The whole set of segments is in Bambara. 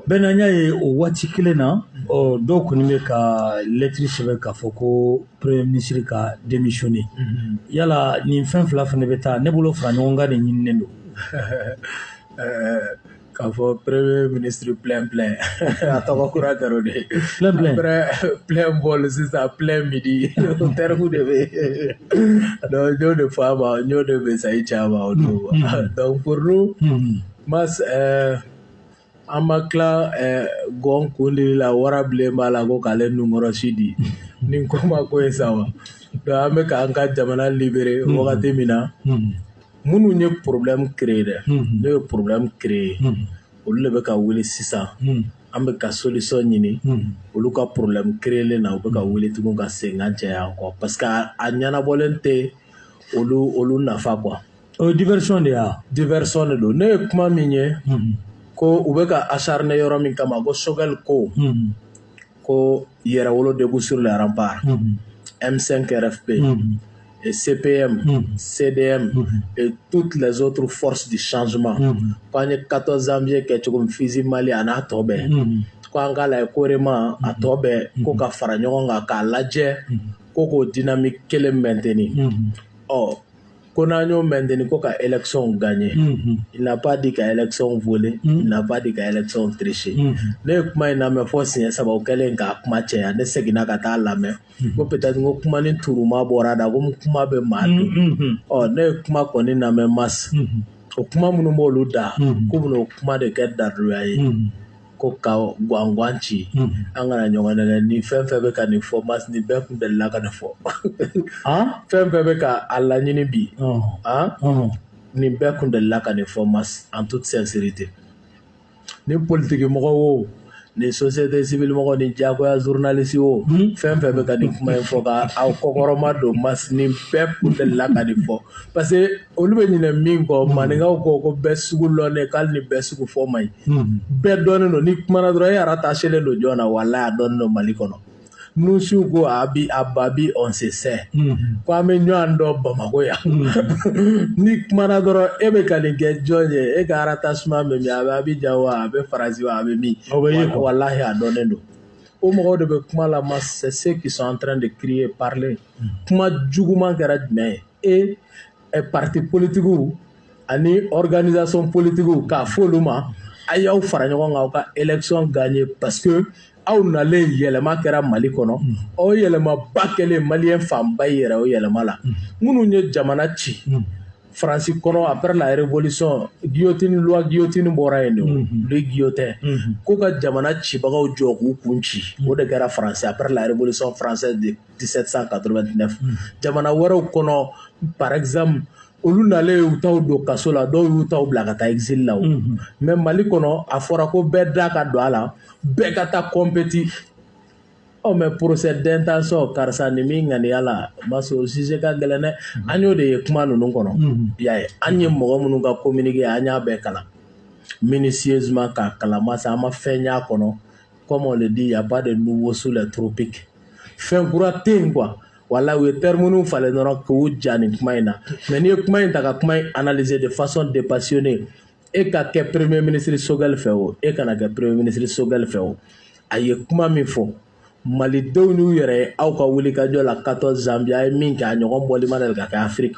Benanya ye o wati kilena o do koni me ka lettre sɛbɛn k'a fɔ ko premier ministre ka démissionner yala nin fɛn fila fana bɛ taa ne bolo fara ɲɔgɔn kan de ɲininen don k'a fɔ premier ministre plein a tɔgɔ kura kɛra o de plein bol sisan plein midi o terme de bɛ donc n y'o de fɔ a ma n y'o de message ci a ma o don donc pour nous mas an ma tila gɔn kundili la wara bilen b'a la ko k'ale nunkɔrɔsi di ni ko ma ko ye sa wa donc an bɛ k'an ka jamana libéré wagati min na minnu ye problème créer dɛ n'o ye problème créer olu de bɛ ka wuli sisan an bɛ ka solution ɲini olu ka problème créer na u bɛ ka wuli tugun ka segin caya quoi parce que a ɲɛnabɔlen tɛ olu nafa quoi o diversion de ya diversion de don ne ye kuma min ye ko u bɛ ka acharné yɔrɔ min kama ko Choguel ko yɛrɛwolo debout sur les remparts M5 RFP et CPM, CDM et toutes les autres forces du changement. Quand il y a 14 janvier, qui est comme physique Mali à Natobe, quand il y a Korema à Tobe, Koka Faranyonga, Kaladje, Koko dynamique qu'elle est maintenue. Or, qu'on a maintenu Koka élection gagnée. Il n'a pas dit qu'à élection volée, il n'a pas dit qu'à élection trichée. Ne kuma ina me fo signer ça ba o kelen ka kuma cɛ ya ne segina ka taa lamɛn ko peut-être ko kuma ni turuma bɔra da ko kuma bɛ maa don ne ye kuma kɔni lamɛn mas o kuma minnu b'olu da ko bɛna o kuma de kɛ daduya ye ko ka guanguan ci an kana ɲɔgɔn nɛgɛ ni fɛn fɛn bɛ ka nin fɔ mas ni bɛɛ kun delila ka nin fɔ fɛn fɛn bɛ ka a laɲini bi ni bɛɛ kun delila ka nin fɔ mas en toute sincérité ni politique mɔgɔ wo ni société civile mɔgɔ ni diagoya journaliste wo fɛn fɛn bɛ ka nin kuma in fɔ ka aw kɔkɔrɔma don mas ni bɛɛ kun delila ka nin fɔ parce que olu bɛ ɲinɛ min kɔ maninkaw ko bɛɛ sugu lɔnnen k'ale ni bɛɛ sugu fɔ man ɲi bɛɛ dɔnnen don ni kumana dɔrɔn e rattachelen don jɔn na walahi a dɔnnen don Mali kɔnɔ nusiw ko a babi on se sait ko an bɛ ɲɔgɔn dɔn Bamako yan ni kumana dɔrɔn e bɛ ka nin kɛ jɔn ye e ka rattachement bɛ min a bɛ Abidjan wa a bɛ Faransi wa a bɛ min walahi a dɔnnen don o mɔgɔw de bɛ kuma la ma c'est ceux qui sont en train de crier parler kuma juguman kɛra jumɛn ye parti politiques ani organisation politiques k'a fɔ olu ma a y'aw fara ɲɔgɔn kan aw ka élection gagner parce que aw nalen yɛlɛma kɛra Mali kɔnɔ o yɛlɛmaba kɛlen maliyɛn fanba yɛrɛ o yɛlɛma la minnu ye jamana ci Faransi kɔnɔ après la révolution loi guillotine bɔra yen de le guillotin ko ka jamana cibagaw jɔ k'u kun ci o de kɛra Faransi après la révolution française de 1789 jamana wɛrɛw kɔnɔ par exemple olu nalen y'u taw don kaso la dɔw y'u taw bila ka taa exil la mais Mali kɔnɔ a fɔra ko bɛɛ da ka don a la bɛɛ ka taa compétit mais procès d'intention karisa ni min ŋaniya la maso sujet ka gɛlɛn dɛ an y'o de ye kuma ninnu kɔnɔ y'a ye an ye mɔgɔ minnu ka communiqué an y'a bɛɛ kalan minutieusement k'a kalan masa an ma fɛn y'a kɔnɔ comme on le dit il y a pas de nouveau sous les tropiques fɛn kura tɛ yen quoi wala u ye terme minnu falen dɔrɔn k'u ja nin kuma in na mais n'i ye kuma in ta ka kuma in analyser de façon dépassionnée e ka kɛ premier ministre Choguel fɛ o e kana kɛ premier ministre Choguel fɛ o a ye kuma min fɔ malidenw n'u yɛrɛ ye aw ka wulikajɔ la 14 janvier a ye min kɛ a ɲɔgɔn bɔli ma deli ka kɛ Afrique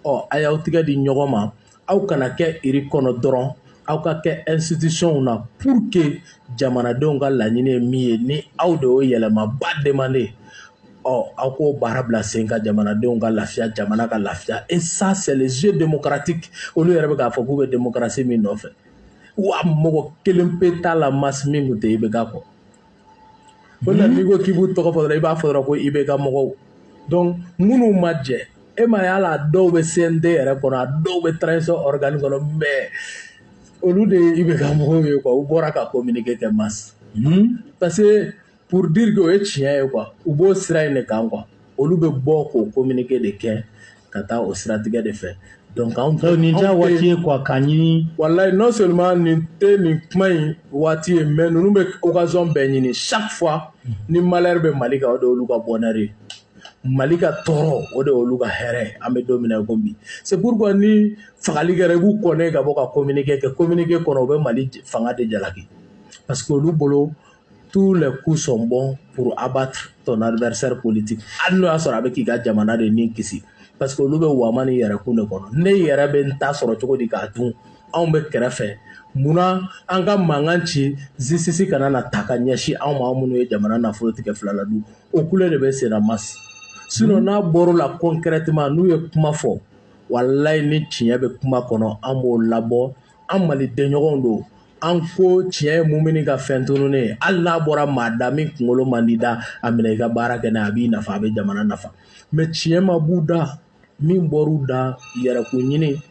a y'aw tigɛ di ɲɔgɔn ma aw kana kɛ iri kɔnɔ dɔrɔn aw ka kɛ institution na pour que jamanadenw ka laɲini ye min ye ni aw de y'o yɛlɛmaba demandé aw k'o baara bila sen ka jamanadenw ka lafiya jamana ka lafiya et ça c'est les jeux démocratiques olu yɛrɛ bɛ k'a fɔ k'u bɛ démocratie min nɔfɛ wa mɔgɔ kelen pe t'a la masse min kun tɛ IBK kɔ o la n'i ko k'i b'u tɔgɔ fɔ dɔrɔn i b'a fɔ dɔrɔn ko IBK mɔgɔw donc minnu ma jɛ e ma ye hali a dɔw bɛ CNT yɛrɛ kɔnɔ a dɔw bɛ transition organe kɔnɔ mais olu de ye IBK mɔgɔw ye quoi u bɔra ka communiqué kɛ masse parce que pour dire que o ye tiɲɛ ye quoi u b'o sira in de kan quoi olu bɛ bɔ k'o communiqué de kɛ ka taa o siratigɛ de fɛ donc anw nin tɛ waati ye quoi ka ɲini wallahi non seulement nin tɛ nin kuma in waati ye mais ninnu bɛ occasion bɛɛ ɲini chaque fois ni malheur bɛ Mali kan o de y'olu ka bonheur ye Mali ka tɔɔrɔ o de y'olu ka hɛrɛ an bɛ don min na ko bi c'est pourquoi ni fagali kɛra i b'u kɔnɛ ka bɔ ka communiqué kɛ communiqué kɔnɔ u bɛ Mali fanga de jalaki parce que olu bolo tous les coups sont bons pour abattre ton adversaire politique hali n'o y'a sɔrɔ a bɛ k'i ka jamana de ni kisi parce que olu bɛ waama ni yɛrɛkun de kɔnɔ ne yɛrɛ bɛ n ta sɔrɔ cogo di k'a dun anw bɛ kɛrɛfɛ munna an ka mankan ci justice kana na ta ka ɲɛsin anw ma minnu ye jamana nafolo tigɛ fila la dun o kule de bɛ senna masi sinon n'a bɔr'o la concrètement n'u ye kuma fɔ walayi ni tiɲɛ bɛ kuma kɔnɔ an b'o labɔ an maliden don an ko tiɲɛ ye mun bɛ ka fɛn tununi ye hali n'a bɔra maa da min kunkolo man di da a minɛ i ka baara kɛ n'a a b'i nafa a bɛ jamana nafa mɛ tiɲɛ ma b'u da min bɔr'u da yɛrɛkun ɲini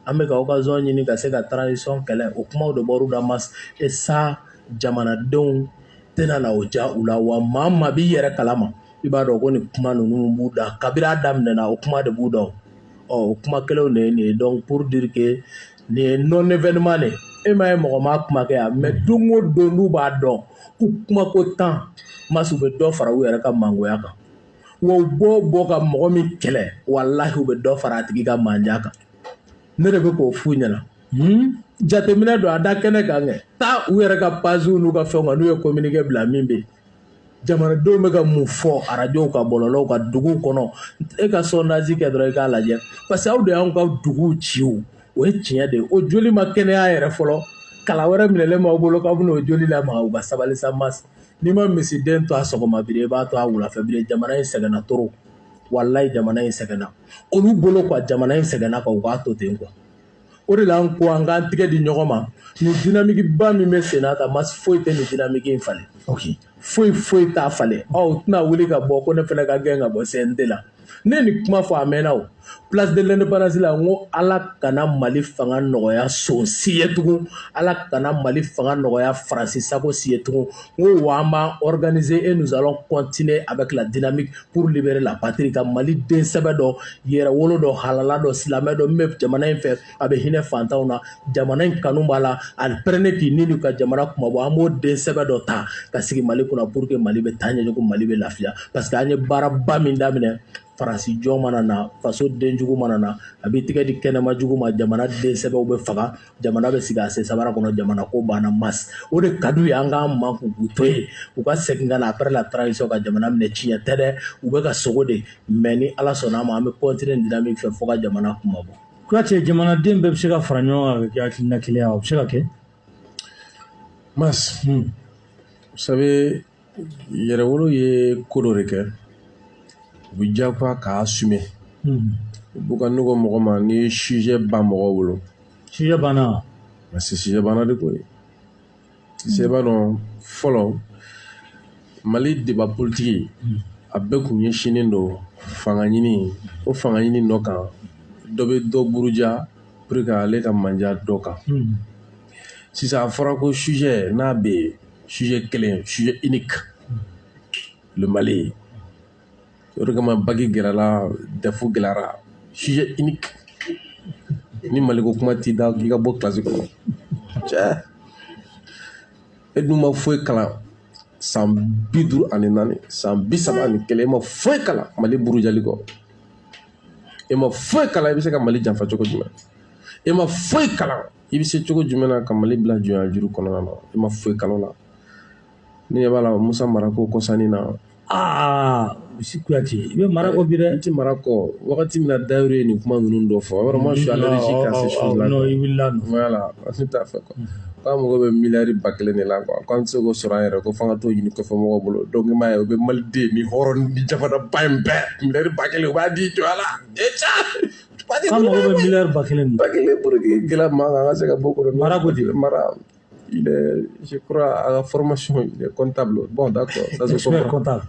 an bɛ ka occasion ɲini ka se ka transition kɛlɛ o kumaw de bɔr'u da mas et ça jamanadenw tɛna na o ja u la wa maa maa b'i yɛrɛ kalama i b'a dɔn ko nin kuma ninnu b'u da kabini a daminɛna o kuma de b'u da o kuma kelenw de ye nin ye donc pour dire que nin ye non événement de e ma ye mɔgɔ ma kuma kɛ yan mais don o don n'u b'a dɔn ko kuma ko tan mas u bɛ dɔ fara u yɛrɛ ka mangoya kan wa u bɔ ka mɔgɔ min kɛlɛ walahi u bɛ dɔ fara a tigi ka manja kan ne de bɛ k'o f'u ɲɛna jateminɛ don a da kɛnɛ kan kɛ taa u yɛrɛ ka pages n'u ka fɛnw kan n'u ye communiqué bila min bɛ yen jamanadenw bɛ ka mun fɔ arajow ka bɔlɔlɔw ka duguw kɔnɔ e ka sondage kɛ dɔrɔn i k'a lajɛ parce que aw de y'anw ka duguw ci o ye tiɲɛ de ye o joli ma kɛnɛya yɛrɛ fɔlɔ kala wɛrɛ minɛlen b'aw bolo k'aw bɛna o joli lamaga u ka sabali sa mas n'i ma misiden to a sɔgɔma biri i b'a to a wulafɛ biri jamana in sɛgɛnna toro walayi jamana in sɛgɛnna olu bolo quoi jamana in sɛgɛnna ka u k'a to ten quoi o de la an ko an k'an tigɛ di ɲɔgɔn ma nin dynamique ba min bɛ sen na ta mas foyi tɛ nin dynamique in falen foyi t'a falen u tɛna wuli ka bɔ ko ne fana ka gɛn ka bɔ CNT la ne nin kuma fɔ a mɛnna o place de l'indépendance la n ko ala kana mali fanga nɔgɔya son si ye tugun ala kana mali fanga nɔgɔya faransi sago si ye tugun n ko wa an b'an organiser et nous allons continuer avec la dynamique pour libérer la patrie ka mali den sɛbɛ dɔ yɛrɛwolo dɔ halala dɔ silamɛ dɔ min bɛ jamana in fɛ a bɛ hinɛ fantanw na jamana in kanu b'a la a pɛrɛnnen k'i ni ka jamana kumabɔ an b'o den sɛbɛ dɔ ta ka sigi mali kunna pour que mali bɛ taa ɲɛ cogo mali bɛ lafiya parce que an ye baaraba min daminɛ faransi jɔn mana na faso denjugu mana na a b'i tigɛ di kɛnɛma jugu ma jamana den sɛbɛw bɛ faga jamana bɛ sigi a sen sabara kɔnɔ jamana ko banna mas o de ka d'u ye an k'an man k'u to yen u ka segin ka na après la transition ka jamana minɛ tiɲɛ tɛ dɛ u bɛ ka sogo de mais ni ala sɔnna a ma an bɛ continuer dynamique fɛ fo ka jamana kuma bɔ. Kuyate jamanaden bɛɛ bɛ se ka fara ɲɔgɔn kan ka kɛ hakilina kelen ye o bɛ se ka kɛ. mas vous savez yɛrɛwolo ye ko dɔ de kɛ. U bɛ diyagoya k'a assumer u b'u ka nɔgɔ mɔgɔ ma ni sujet ba mɔgɔw bolo sujet banna mais c'est sujet banna de ko ye sujet b'a dɔn fɔlɔ mali débat politique a bɛɛ kun ɲɛsinnen don fanga ɲini o fanga ɲini nɔ kan dɔ bɛ dɔ buruja pour que ale ka manja dɔ kan sisan a fɔra ko sujet n'a bɛ yen sujet kelen sujet unique le Mali o de kama bagi gɛrɛla defu gɛlɛyara sujet unique ni Mali ko kuma t'i da k'i ka bɔ classe kɔnɔ cɛ e dun ma foyi kalan san 54 san 31 e ma foyi kalan Mali burujali kɔ e ma foyi kalan i bɛ se ka Mali janfa cogo jumɛn e ma foyi kalan i bɛ se cogo jumɛn na ka Mali bila jɔnya juru kɔnɔna na e ma foyi kalan la ne ɲɛ b'a la Musa Marako kɔsanni na Misi Kuyate i bɛ Marako bi dɛ. N tɛ Marako wagati min na Dayiru ye nin kuma ninnu dɔ fɔ vraiment je suis allergique à ces choses là. Non i wulila nɔ. Voilà ne t'a fɛ quoi k'an mago bɛ miliyari 1000 de la quoi k'an tɛ se k'o sɔrɔ an yɛrɛ ko f'an ka t'o ɲini kɔfɛ mɔgɔw bolo donc i m'a ye o bɛ Maliden ni hɔrɔn ni jamanaba in bɛɛ miliyari 1000 u b'a di jɔ a la K'an mago bɛ miliyari 1000 pour que gɛlɛya ma kan an ka se ka bɔ o kɔnɔ. Marako di. Mara il est, je crois, à la formation, il est comptable. Bon, d'accord. Ça se expert comprend. comptable.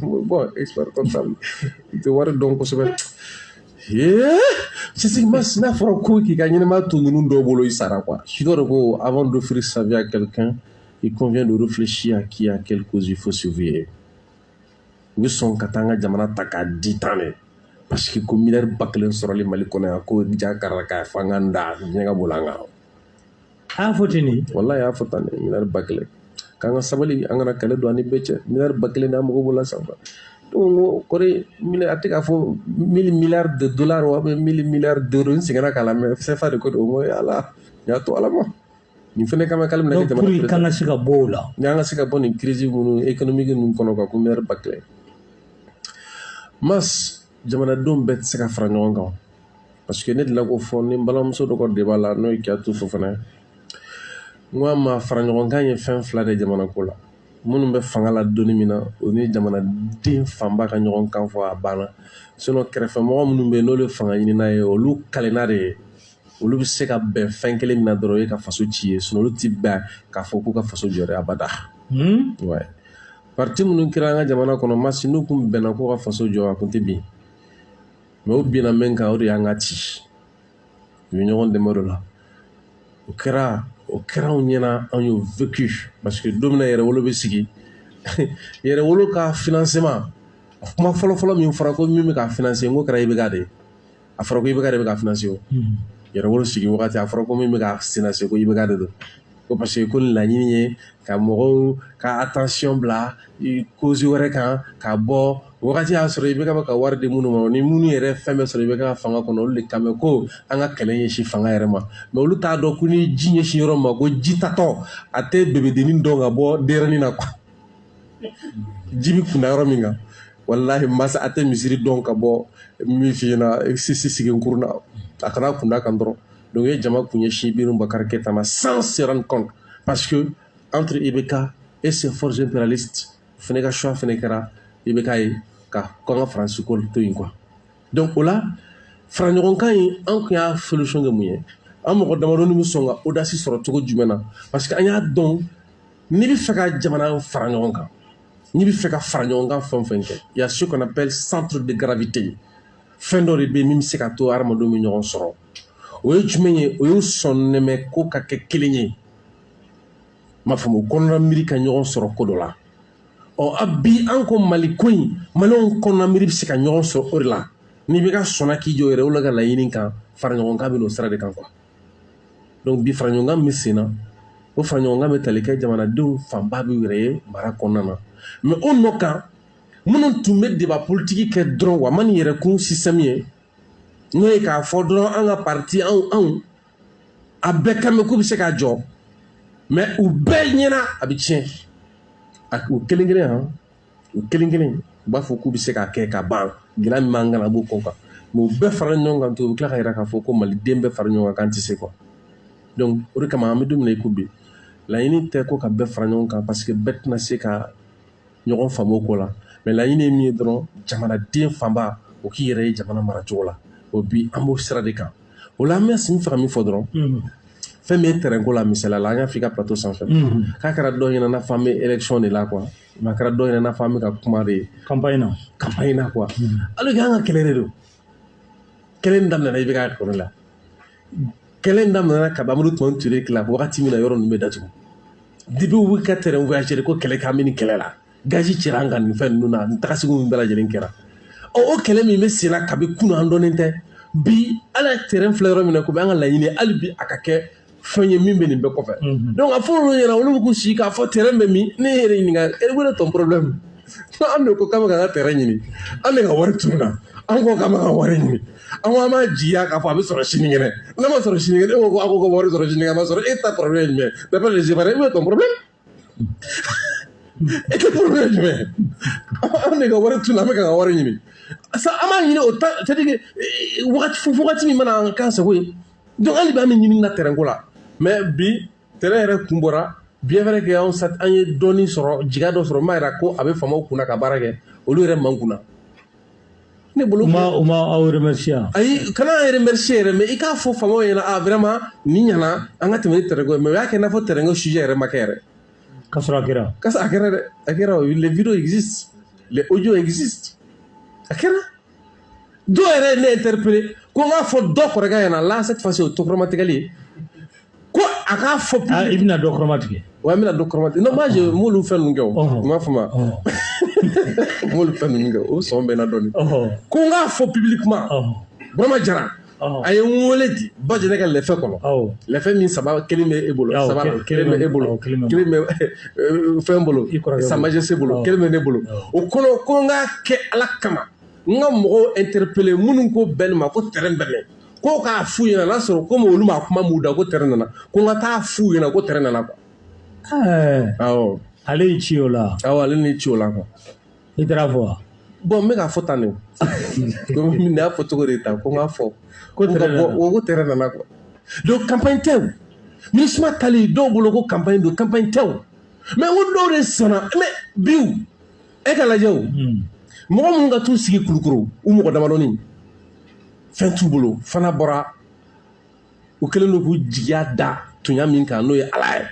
Bon, expert comptable. Il te voit donc, c'est ce qui m'a fait qui gagne ma tout nous double Isara quoi. Je dois dire avant d'offrir sa vie à quelqu'un, il convient de réfléchir à qui à quelle cause il faut surveiller. Nous sommes katanga jamana taka ditane parce que comme militaire baklen sera les malikona ko jakaraka fanganda nyenga bolanga. Fotini Wallahi fotani militaire baklen. Kanga sabali angana kale do ani becce militaire baklen na mo bola samba. Donc kore mille atika fo 1000 milliards de dollars ou 1000 milliards d'euros c'est kana kala mais c'est fa de ko mo ala ya to ala mo nin fɛnɛ kama k'ale bɛna kɛ jamana président. Pour kan ka se ka bɔ o la. Ni an ka se ka bɔ nin crise minnu économique ninnu kɔnɔ quoi ko maire Bakilɛ. Mas jamanadenw bɛɛ tɛ se ka fara ɲɔgɔn kan parce que ne delila k'o fɔ ni n balimamuso dɔ ka débat la n'o ye Kiyatu Fofana n ko a ma fara ɲɔgɔn kan ye fɛn fila de jamana ko la minnu bɛ fanga la donni min na o ni jamanaden fanba ka ɲɔgɔn kan fɔ a banna sinon kɛrɛfɛmɔgɔ minnu bɛ yen n'olu ye fanga ɲinina ye olu kalenna de ye olu bɛ se ka bɛn fɛn kelen min na dɔrɔn o ye ka faso ci ye sinon olu ti bɛn k'a fɔ k'u ka faso jɔ dɛ abada. Ouais. Parti minnu kɛra an ka jamana kɔnɔ Masi n'u kun bɛnna k'u ka faso jɔ a kun tɛ bin mais o binna min kan o de y'an ka ci u ye ɲɔgɔn dɛmɛ o la o kɛra anw ɲɛna anw y'o vécu parce que don min na yɛrɛwolo bɛ sigi yɛrɛwolo ka financement a kuma fɔlɔfɔlɔ min fɔra ko min bɛ ka financer n ko kɛra IBK de ye a fɔra ko IBK de bɛ ka financer o yɛrɛwolo sigi wagati a fɔra ko min bɛ ka financer ko IBK de don ko parce que ko nin laɲini ye ka mɔgɔw ka attention bila cause wɛrɛ kan ka bɔ wagati y'a sɔrɔ IBK bɛ ka wari di minnu ma ni minnu yɛrɛ fɛn bɛɛ sɔrɔ IBK ka fanga kɔnɔ olu de kan bɛ ko an ka kɛlɛ ɲɛsin fanga yɛrɛ ma mais olu t'a dɔn ko ni ji ɲɛsin yɔrɔ ma ko ji tatɔ a tɛ bebedennin dɔn ka bɔ denyɛrɛnin na quoi ji bɛ kunda yɔrɔ min kan walahi masa a tɛ misiri dɔn ka bɔ min f'i ɲɛna sigi kurun na a kana kunda kan dɔrɔn donc ye jama kun ɲɛsin Ibrim Boubacar Keïta ma sans se rendre compte parce que entre IBK et ses forces impérialistes fɛnɛ ka choix fɛnɛ kɛra IBK ye ka ko an ka France ko to yen quoi donc o la fara ɲɔgɔn kan in an kun y'a solution kɛ mun ye an mɔgɔ damadɔni bɛ sɔn ka audace sɔrɔ cogo jumɛn na parce que an y'a dɔn n'i bɛ fɛ ka jamana fara ɲɔgɔn kan n'i bɛ fɛ ka fara ɲɔgɔn kan fɛn o fɛn kɛ il y a ce qu'on appelle centre de gravité fɛn dɔ de bɛ yen min bɛ se ka to hadamadenw bɛ ɲɔgɔn sɔrɔ o ye jumɛn ye o ye sɔnnɛmɛ ko ka kɛ kelen ye n m'a faamu kɔnɔna miiri ka ɲɔgɔn sɔrɔ ko dɔ la a bi an ko Mali ko in maliyɛnw kɔnɔna miiri bɛ se ka ɲɔgɔn sɔrɔ o de la n'i bɛ ka sɔnna k'i jɔ yɛrɛ o la ka laɲini kan fara ɲɔgɔn kan bɛ n'o sira de kan quoi donc bi fara ɲɔgɔn kan bɛ sen na o fara ɲɔgɔn kan bɛ tali kɛ jamanadenw fanba bɛ yɛrɛ ye mara kɔnɔna na mais o nɔ kan minnu tun bɛ débat politique kɛ dɔrɔn wa man ni yɛrɛkun système ye n'o ye k'a fɔ dɔrɔn an ka parti anw a bɛɛ kan bɛ k'u bɛ se k'a jɔ mais u bɛɛ ɲɛna a bɛ tiɲɛ u kelen kelen han u kelen kelen u b'a fɔ k'u bɛ se k'a kɛ ka ban gɛlɛya min b'an kan a b'o kɔ kan mais u bɛɛ fara ɲɔgɔn kan to u bɛ tila ka yira k'a fɔ ko maliden bɛɛ fara ɲɔgɔn kan k'an tɛ se quoi donc o de kama an bɛ don min na i ko bi laɲini tɛ ko ka bɛɛ fara ɲɔgɔn kan parce que bɛɛ tɛna se ka ɲɔgɔn faamu o ko la mais laɲini ye min ye dɔrɔn jamanaden fanba o k'i yɛrɛ ye jamana maracogo la o bi an b'o sira de kan o la an bɛ sin fɛ ka min fɔ dɔrɔn fɛn min ye terrain ko la misaliya la an y'a f'i ka plateau sanfɛ k'a kɛra dɔ ɲɛna n'a fɔ an bɛ élection de la quoi mais a kɛra dɔ ɲɛna n'a fɔ an bɛ ka kuma de campagne na quoi alors que an ka kɛlɛ de don kɛlɛ in daminɛna i bɛ ka kɔnɔ la kɛlɛ in daminɛna ka Amadu Tumani Ture kila wagati min na yɔrɔ ninnu bɛ datugu depuis u bɛ ka terrain voyager ko kɛlɛ k'an bɛ nin kɛlɛ la gazi cɛra an kan nin fɛn ninnu na nin tagasigo min bɛɛ lajɛlen kɛra o kɛlɛ min bɛ sen na kabi kunun an dɔnnen tɛ bi ala terrain filɛ yɔrɔ min na ko bɛ an ka laɲini hali bi a ka kɛ fɛn ye min bɛ nin bɛɛ kɔfɛ donc a fɔ olu ɲɛna olu bɛ k'u sigi k'a fɔ terrain bɛ min ne yɛrɛ ɲininka wele ton problème an de ko k'an bɛ ka terrain ɲini an de ka wari tun na an ko k'an bɛ ka wari ɲini an ko an b'a jiya k'a fɔ a bɛ sɔrɔ sini kɛnɛ n'a ma sɔrɔ sini kɛnɛ e ko a ko ka wari sɔrɔ sini kɛnɛ a ma sɔrɔ e ta problème jumɛn d'après les Ivoiriens wele ton problème e tɛ problème jumɛn an de ka wari tun na an bɛ ka wari ɲini sa an b'a ɲini o ta c'est à dire que wagati min mana an k'an sago ye donc hali bi an bɛ ɲini na terrain ko la mais bi terrain yɛrɛ kun bɔra bien vrai que an ye dɔɔni sɔrɔ jiga dɔ sɔrɔ n b'a yira ko a bɛ faamaw kunna ka baara kɛ olu yɛrɛ man kunna ne bolo u ma aw remercier ayi kana remercier yɛrɛ mais i k'a fɔ faamaw ɲɛna vraiment nin ɲɛna an ka tɛmɛ ni terrain ko mais o y'a kɛ i n'a fɔ terrain ko sujet yɛrɛ ma kɛ yɛrɛ k'a sɔrɔ a kɛra dɛ a kɛra les vidéos existent les audios existent a kɛra dɔw yɛrɛ ne interpellé ko n k'a fɔ dɔ kɔrɔkɛ ɲɛna là cette fois-ci o to kɔrɔmatigɛli ye ko a k'a fɔ i bɛna dɔ kɔrɔmatigɛ wa n bɛna dɔ kɔrɔmatigɛ non moi je m'olu fɛn ninnu kɛ o n m'a fɔ ma m'olu fɛn ninnu kɛ o sɔn bɛ n na dɔɔni ko n k'a fɔ publiquement Burama Jara a ye n wele di Bajɛnɛ ka lɛfɛ kɔnɔ lɛfɛ min saba kelen bɛ e bolo saba kelen bɛ e bolo kelen bɛ fɛn bolo Sa Majesté bolo kelen bɛ ne bolo o kɔnɔ ko n k'a kɛ Ala kama n ka mɔgɔw interpellé minnu ko bɛɛ ma ko terrain bɛ mɛn ko k'a fu ɲɛna n'a sɔrɔ komi olu ma kuma m'u da ko tɛrɛ nana ko n ka taa fu ɲɛna ko tɛrɛ nana quoi. awɔ ale y'i ci o la. awɔ ale ni ci o la quoi. i taara fɔ wa. bon n bɛ k'a fɔ tan de o nin y'a fɔ cogo de ta ko n k'a fɔ ko tɛrɛ nana quoi. donc campagne tɛ o MINUSMA tali dɔw bolo ko campagne don campagne tɛ o mais n ko dɔw de sɔnna mais biw e ka lajɛ o mɔgɔ minnu ka t'u sigi Kulukoro u mɔgɔ damadɔni fɛn t'u bolo fana bɔra u kɛlen don k'u jigiya da tunya min kan n'o ye Ala ye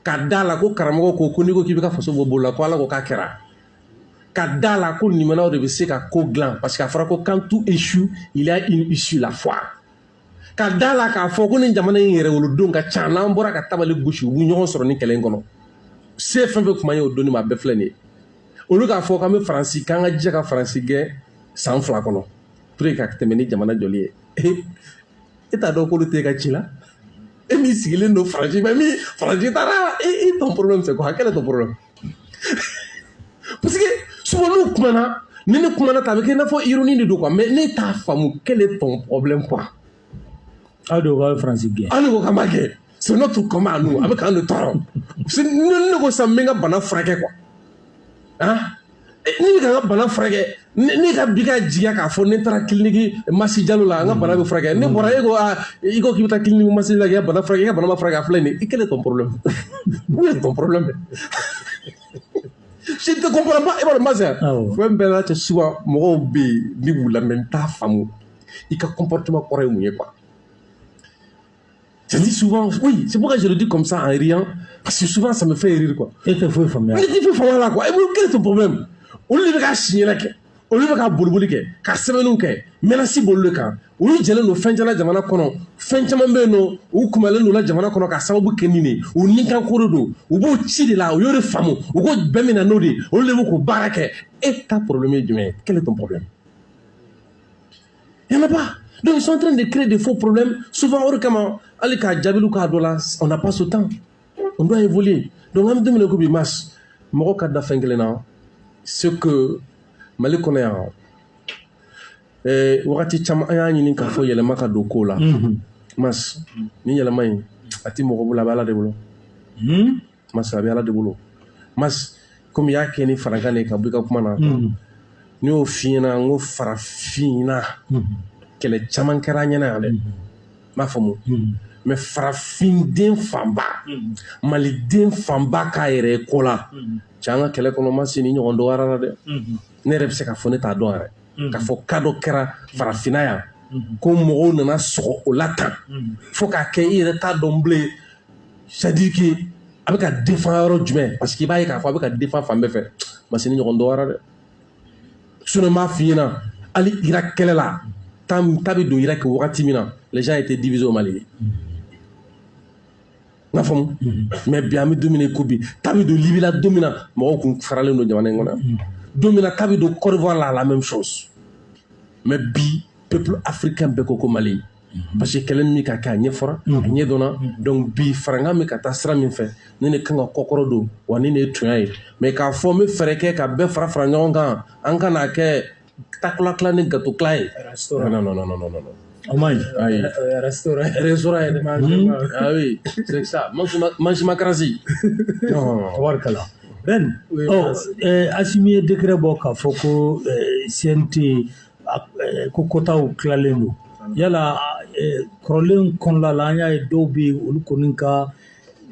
ka da la ko karamɔgɔ ko n'i ko k'i bɛ ka faso bɔ bolo la ko Ala ko k'a kɛra ka da la ko limanaw de bɛ se ka ko dilan parce que a fɔra ko quand tout échoue il y a une issue la foi ka da la k'a fɔ ko ni jamana in yɛrɛ wolodenw ka ca n'an bɔra ka tabali gosi u bɛ ɲɔgɔn sɔrɔ ni kɛlɛ in kɔnɔ se fɛn fɛn kuma ye o donni ma bɛɛ filɛ nin ye olu k'a fɔ k'an bɛ Faransi k'an ka jɛ ka Faransi gɛn san 2 kɔnɔ pour que ka tɛmɛ ni jamana jɔli ye e t'a dɔn k'olu t'e ka ci la e min sigilen don Faransi mais min Faransi taara e ton problème c'est quoi quel est ton problème parce que souvent n'u kumana ni ne kumana ta a bɛ kɛ i n'a fɔ ironie de don quoi mais ne t'a faamu quel est ton problème quoi. aw de ko k'aw ye Faransi gɛn. aw de ko k'an b'a gɛn c'est notre combat à nous a bɛ k'an de tɔɔrɔ ne ko sisan n bɛ n ka bana furakɛ quoi han ni ka n ka bana furakɛ ne ka bi ka jigiya k'a fɔ ne taara kiliniki Masi Jalo la n ka bana bɛ furakɛ ne bɔra e ko i ko k'i bɛ taa kiliniki Masi la k'i ka bana furakɛ i ka bana ma furakɛ a filɛ nin ye quel est ton problème où est ton problème je ne te comprends pas e b'a dɔn Masi fɛn bɛɛ n'a cɛ souvent mɔgɔw bɛ yen ni b'u lamɛn n t'a faamu i ka comportement kɔrɔ ye mun ye quoi. Je dis souvent, oui, c'est pourquoi je le dis comme ça en riant, parce que souvent ça me fait rire quoi. Et tu fais famille. Mais tu fais famille là quoi. Et quel est ton problème? On lui veut qu'à signer là que, on lui veut qu'à boliboli que, qu'à semaine que, menacer bolle quand. On lui dit no fenjala jamana kono, fenjama beno, ou kumale no la jamana kono ka sababu kenini, ou ninkan korodo, ou bo chidi là, ou yore famu, ou go bemina nodi, on lui veut ko barake. Et ta problème est du quel est ton problème? Il n'y en a pas. Donc ils sont en train de créer des faux problèmes. Souvent, on n'a pas ce temps. On doit évoluer. Donc, en 2000 mars, ce que Mali connaît, wakati chama aya nyini ka fo yele maka do ko la mas ni yele may ati mo ko la bala de bolo mas abi ala de bolo mas comme ya keni farangane ka buka kuma na ni o fina ngo farafina kele chaman karanya na de ma famu mais farafin famba maliden famba ka yere ko la changa kele kono masini nyondo do wara de ne rebe se ka fo ne ta do ara ka fɔ kadɔ kɛra farafina yan ko mɔgɔw nana sɔgɔ o la tan fo k'a kɛ i yɛrɛ t'a dɔn bilen c'est à dire que a bɛ ka défend yɔrɔ jumɛn parce que i b'a ye k'a fɔ a bɛ ka défend fan bɛɛ fɛ masini ɲɔgɔn dɔwɛrɛ dɛ sinon n b'a f'i ɲɛna hali Irak kɛlɛ la ta bɛ don Irak wagati min na les gens étaient divisés au Mali n'a faamu mais bi an bɛ don min na i ko bi ta bɛ don Libi la don min na mɔgɔw kun faralen don jamana in kɔnɔ Domina tabi do Côte d'Ivoire la même chose. Mais bi peuple africain beko ko Mali. Parce que kelen mi ka ka nyefora, nye dona donc bi faranga mi ka ta sra min fe. Ni ne kanga kokoro do wa ni ne tuya mais ka fo me fereke ka be fara fara nyonga an kana ke takla kla ne gato klai. Non. Omai. Restaurant. Ah oui, c'est ça. Mange makrasi. Non, tabarkala. Ben, Assimi ye décret bɔ k'a fɔ ko CNT ko kotaw tilalen don yala kɔrɔlen kɔnɔna la an y'a ye dɔw bɛ yen olu kɔni ka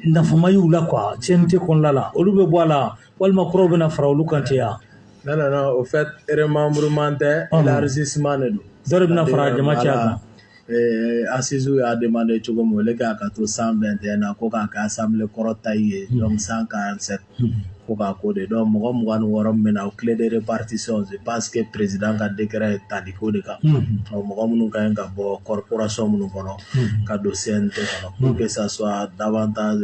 nafama y'u la quoi CNT kɔnɔna la olu bɛ bɔ a la walima kɔrɔw bɛna fara olu kan ten yan. Non, au fait remembrement tɛ élargissement de don. Dɔ de bɛna fara jama caya kan. Assise y'a demandé cogo min ole k'a ka to 121 na ko k'a ka assemblée kɔrɔta ye donc 147 ko k'a ko de donc mɔgɔ 26 min na o clé de répartition je pense que président ka décret ye tali ko de kan mɔgɔ minnu ka ɲi ka bɔ corporation minnu kɔnɔ ka don CNT kɔnɔ pour que ça soit davantage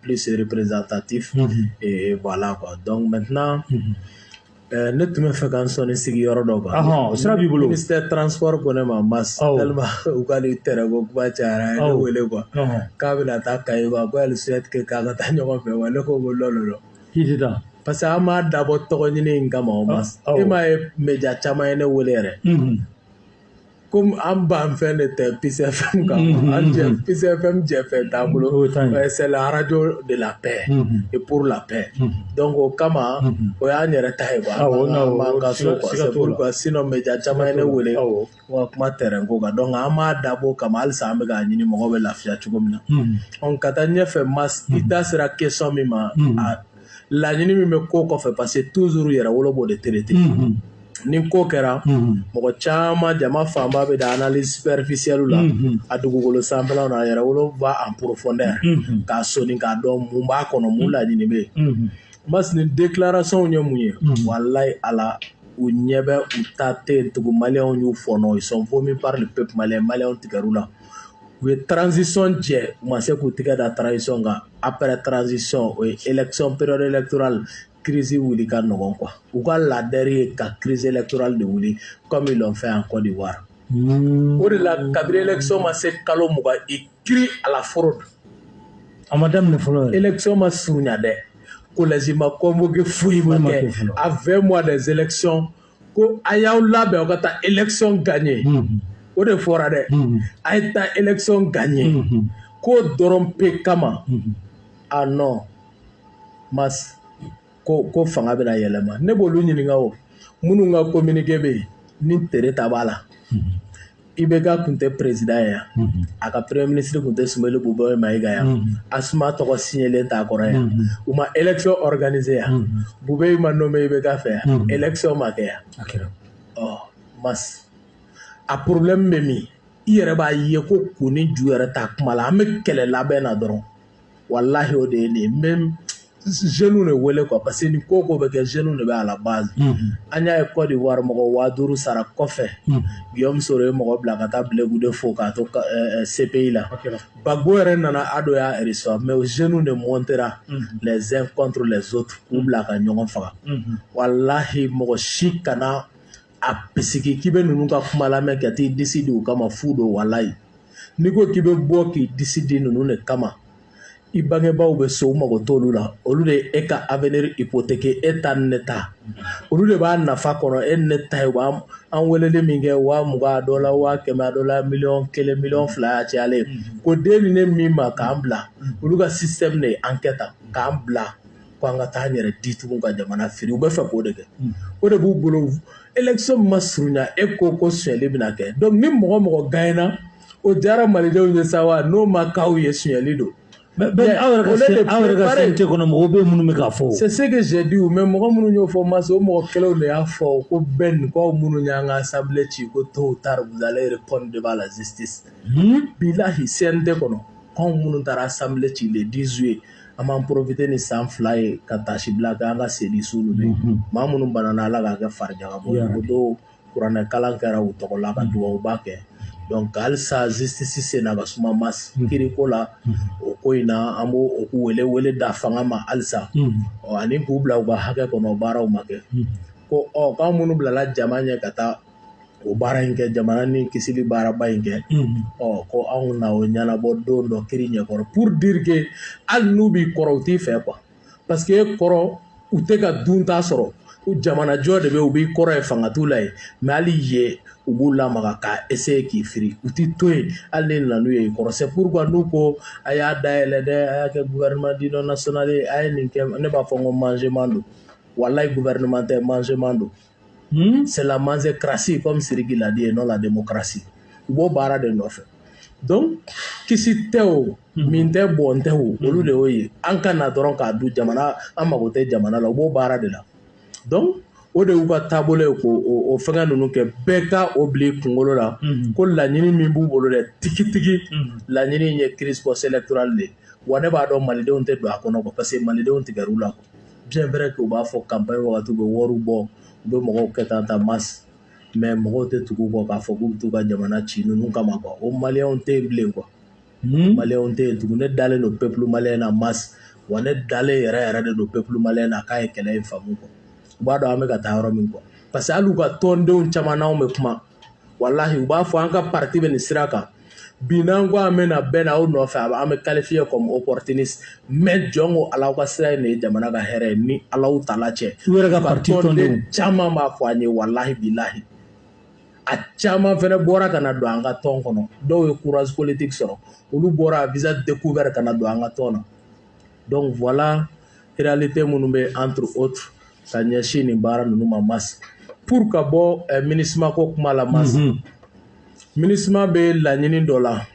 plus représentatif et voilà quoi donc maintenant ne tun bɛ fɛ k'an sɔnni sigiyɔrɔ dɔ kan. O sira b'i bolo. Ministère transport ko ne ma mas. tellement u ka nin tɛrɛ ko kuma cayara ne wele quoi. k'a bɛna taa Kayi quoi ko elle souhaite que k'a ka taa ɲɔgɔn fɛ wa ne ko lɔlɔ. K'i tɛ taa. parce que an m'a dabɔ tɔgɔ ɲini in kama o mas. e m'a ye média caman ye ne wele yɛrɛ. comme en bas en fait était PCFM PCFM fait tableau c'est la radio de la paix et pour la paix donc au kama o ya nyere taille ba ma so quoi c'est pourquoi sinon média chama ne wele wa kuma terrain ko ga donc ama dabo kama al sa me ga nyini mo be lafia chugomna on katanya fait mas ita sera question mi ma la nyini mi me ko fait parce que toujours yera wolo bo de traiter ni ko kɛra mɔgɔ caman jama fanba bɛ da analyse superficielle la a dugukolo sanfɛlaw na yɛrɛ wolo va en profondeur k'a soni k'a dɔn mun b'a kɔnɔ mun laɲini bɛ yen masini déclaration ye mun ye walayi ala u ɲɛ bɛ u ta tɛ yen tugun maliyɛnw y'u fɔnɔ ils sont vomis par le peuple malien maliyɛnw tigɛr'u la u ye transition jɛ u ma se k'u tigɛ da transition kan après transition o ye élection période électorale crise wuli ka nɔgɔn quoi u ka ladɛri ye ka crise électorale de wuli comme ils l'ont fait en Côte d'Ivoire o de la kabiri élection ma se kalo mugan i kiri à la fraude a ma daminɛ fɔlɔ élection ma surunya dɛ collège ma convoqué foyi ma kɛ à 20 mois des élections ko a y'aw labɛn aw ka taa élection gagner o de fɔra dɛ a ye taa élection gagner ko dɔrɔn pe kama ah non mas ko fanga bɛna yɛlɛma ne b'olu ɲininka o minnu ka communiqué bɛ yen ni tere ta b'a la IBK tun tɛ président ye yan a ka premier ministre tun tɛ Sumaworo Bubakari Mayiga yan Asuma tɔgɔ signalen t'a kɔrɔ yan u ma élection organisé yan Bubakari ma nommé IBK fɛ yan élection ma kɛ yan mas a problème bɛ min i yɛrɛ b'a ye ko kun ni ju yɛrɛ t'a kuma la an bɛ kɛlɛ labɛn na dɔrɔn walahi o de ye nin même jeunes de wele quoi parce que ni ko bɛ kɛ jeunes de bɛ à la base an y'a ye Côte d'Ivoire mɔgɔ 5000 sara kɔfɛ Guillaume Soro ye mɔgɔ bila ka taa Blé-Goudé fo k'a to CPI la Gbagbo yɛrɛ nana Ado y'a reçoit mais aux jeunes de montera les uns contre les autres k'u bila ka ɲɔgɔn faga walahi mɔgɔ si kana a pisiki k'i bɛ ninnu ka kuma lamɛn ka t'i disi di u kama fu don walayi n'i ko k'i bɛ bɔ k'i disi di ninnu de kama i bangebaaw bɛ so u mago t'olu la olu de e ka avenir hypothéqué e ta ni ne ta olu de b'a nafa kɔnɔ e ni ne ta ye u b'an weleli min kɛ 20,000 dɔ la 100,000 dɔ la 1,000,000 1,2 million y'a cayalen ko den ni ne min ma k'an bila olu ka système de ye enquête k'an bila ko an ka taa an yɛrɛ di tugun ka jamana firi u bɛ fɛ k'o de kɛ o de b'u bolo élection ma surunya e ko suɲɛli bɛna kɛ donc ni mɔgɔ mɔgɔ gagnera o diyara malidenw ye sa wa n'o ma k'aw ye suɲɛli don c'est ce que j'ai dit mais mɔgɔ minnu y'o fɔ masa o mɔgɔ kɛlenw de y'a fɔ ko bɛn k'aw minnu y'an ka assemblée ci ko tôt ou tard vous allez répondre devant la justice bilahi CNT kɔnɔ k'anw minnu taara assemblée ci le 10 juillet an b'an profiter ni san 2 ye ka tasi bila kɛ an ka seli suulu de maa minnu banana Ala k'a kɛ farijaga bɔ o don kuranɛ kalan kɛra u tɔgɔ la ka duwawuba kɛ donc halisa justice senna ka suma mas kiriko la o ko in na an b'o o k'u wele da fanga ma halisa ani k'u bila u ka hakɛ kɔnɔ baaraw ma kɛ ko k'an minnu bilala jama ɲɛ ka taa o baara in kɛ jamana ni kisili baaraba in kɛ ko anw na o ɲɛnabɔ don dɔ kiri ɲɛkɔrɔ pour dire que hali n'u b'i kɔrɔ u t'i fɛ quoi parce que e kɔrɔ u tɛ ka dunta sɔrɔ jamana jɔ de bɛ u b'i kɔrɔ ye fanga t'u la ye mais hali ye u b'u lamaga k'a essayer k'i firi u ti to yen hali ne nana n'u ye i kɔrɔ c'est pourquoi n'u ko a y'a dayɛlɛ dɛ a y'a kɛ gouvernement d'union nationale ye a ye nin kɛ ne b'a fɔ n ko mangement don walayi gouvernement tɛ mangement don c'est la manzécratie comme Siriki l'a dit et non la démocratie u b'o baara de nɔfɛ donc kisi tɛ o min tɛ bɔn tɛ o olu de y'o ye an ka na dɔrɔn k'a dun jamana an mago tɛ jamana la u b'o baara de la donc o de y'u ka taabolo ye k'o fɛngɛ ninnu kɛ bɛɛ ka o bila i kunkolo la ko laɲini min b'u bolo dɛ tigitigi laɲini in ye crise post électorale de wa ne b'a dɔn malidenw tɛ don a kɔnɔ parce que malidenw tigɛr'u la bien vrai que u b'a fɔ campagne wagati u bɛ wariw bɔ u bɛ mɔgɔw kɛ tan ta masse mais mɔgɔw tɛ tugu kɔ k'a fɔ k'u bɛ t'u ka jamana ci ninnu kama quoi o maliyɛnw tɛ yen bilen quoi maliyɛnw tɛ yen tugun ne dalen don peuple malien na masse wa ne dalen yɛrɛ de don peuple malien na k'a ye kɛlɛ in faamu quoi u b'a dɔn an bɛ ka taa yɔrɔ min quoi parce que hali u ka tɔndenw caman n'anw bɛ kuma walahi u b'a fɔ an ka parti bɛ nin sira kan bi n'an ko an bɛ na bɛn na aw nɔfɛ an bɛ qualifier comme opportuniste mais jɔn ko Ala ka sira in de ye jamana ka hɛrɛ ye ni Ala y'u tala cɛ u yɛrɛ ka parti tɔnden caman b'a fɔ an ye walahi bilahi a caman fɛnɛ bɔra ka na don an ka tɔn kɔnɔ dɔw ye courage politique sɔrɔ olu bɔra à visage découvert ka na don an ka tɔn na donc voilà réalité minnu bɛ entre autres ka ɲɛsin nin baara ninnu ma Mas pour ka bɔ MINUSMA ko kuma la Mas MINUSMA bɛ laɲini dɔ la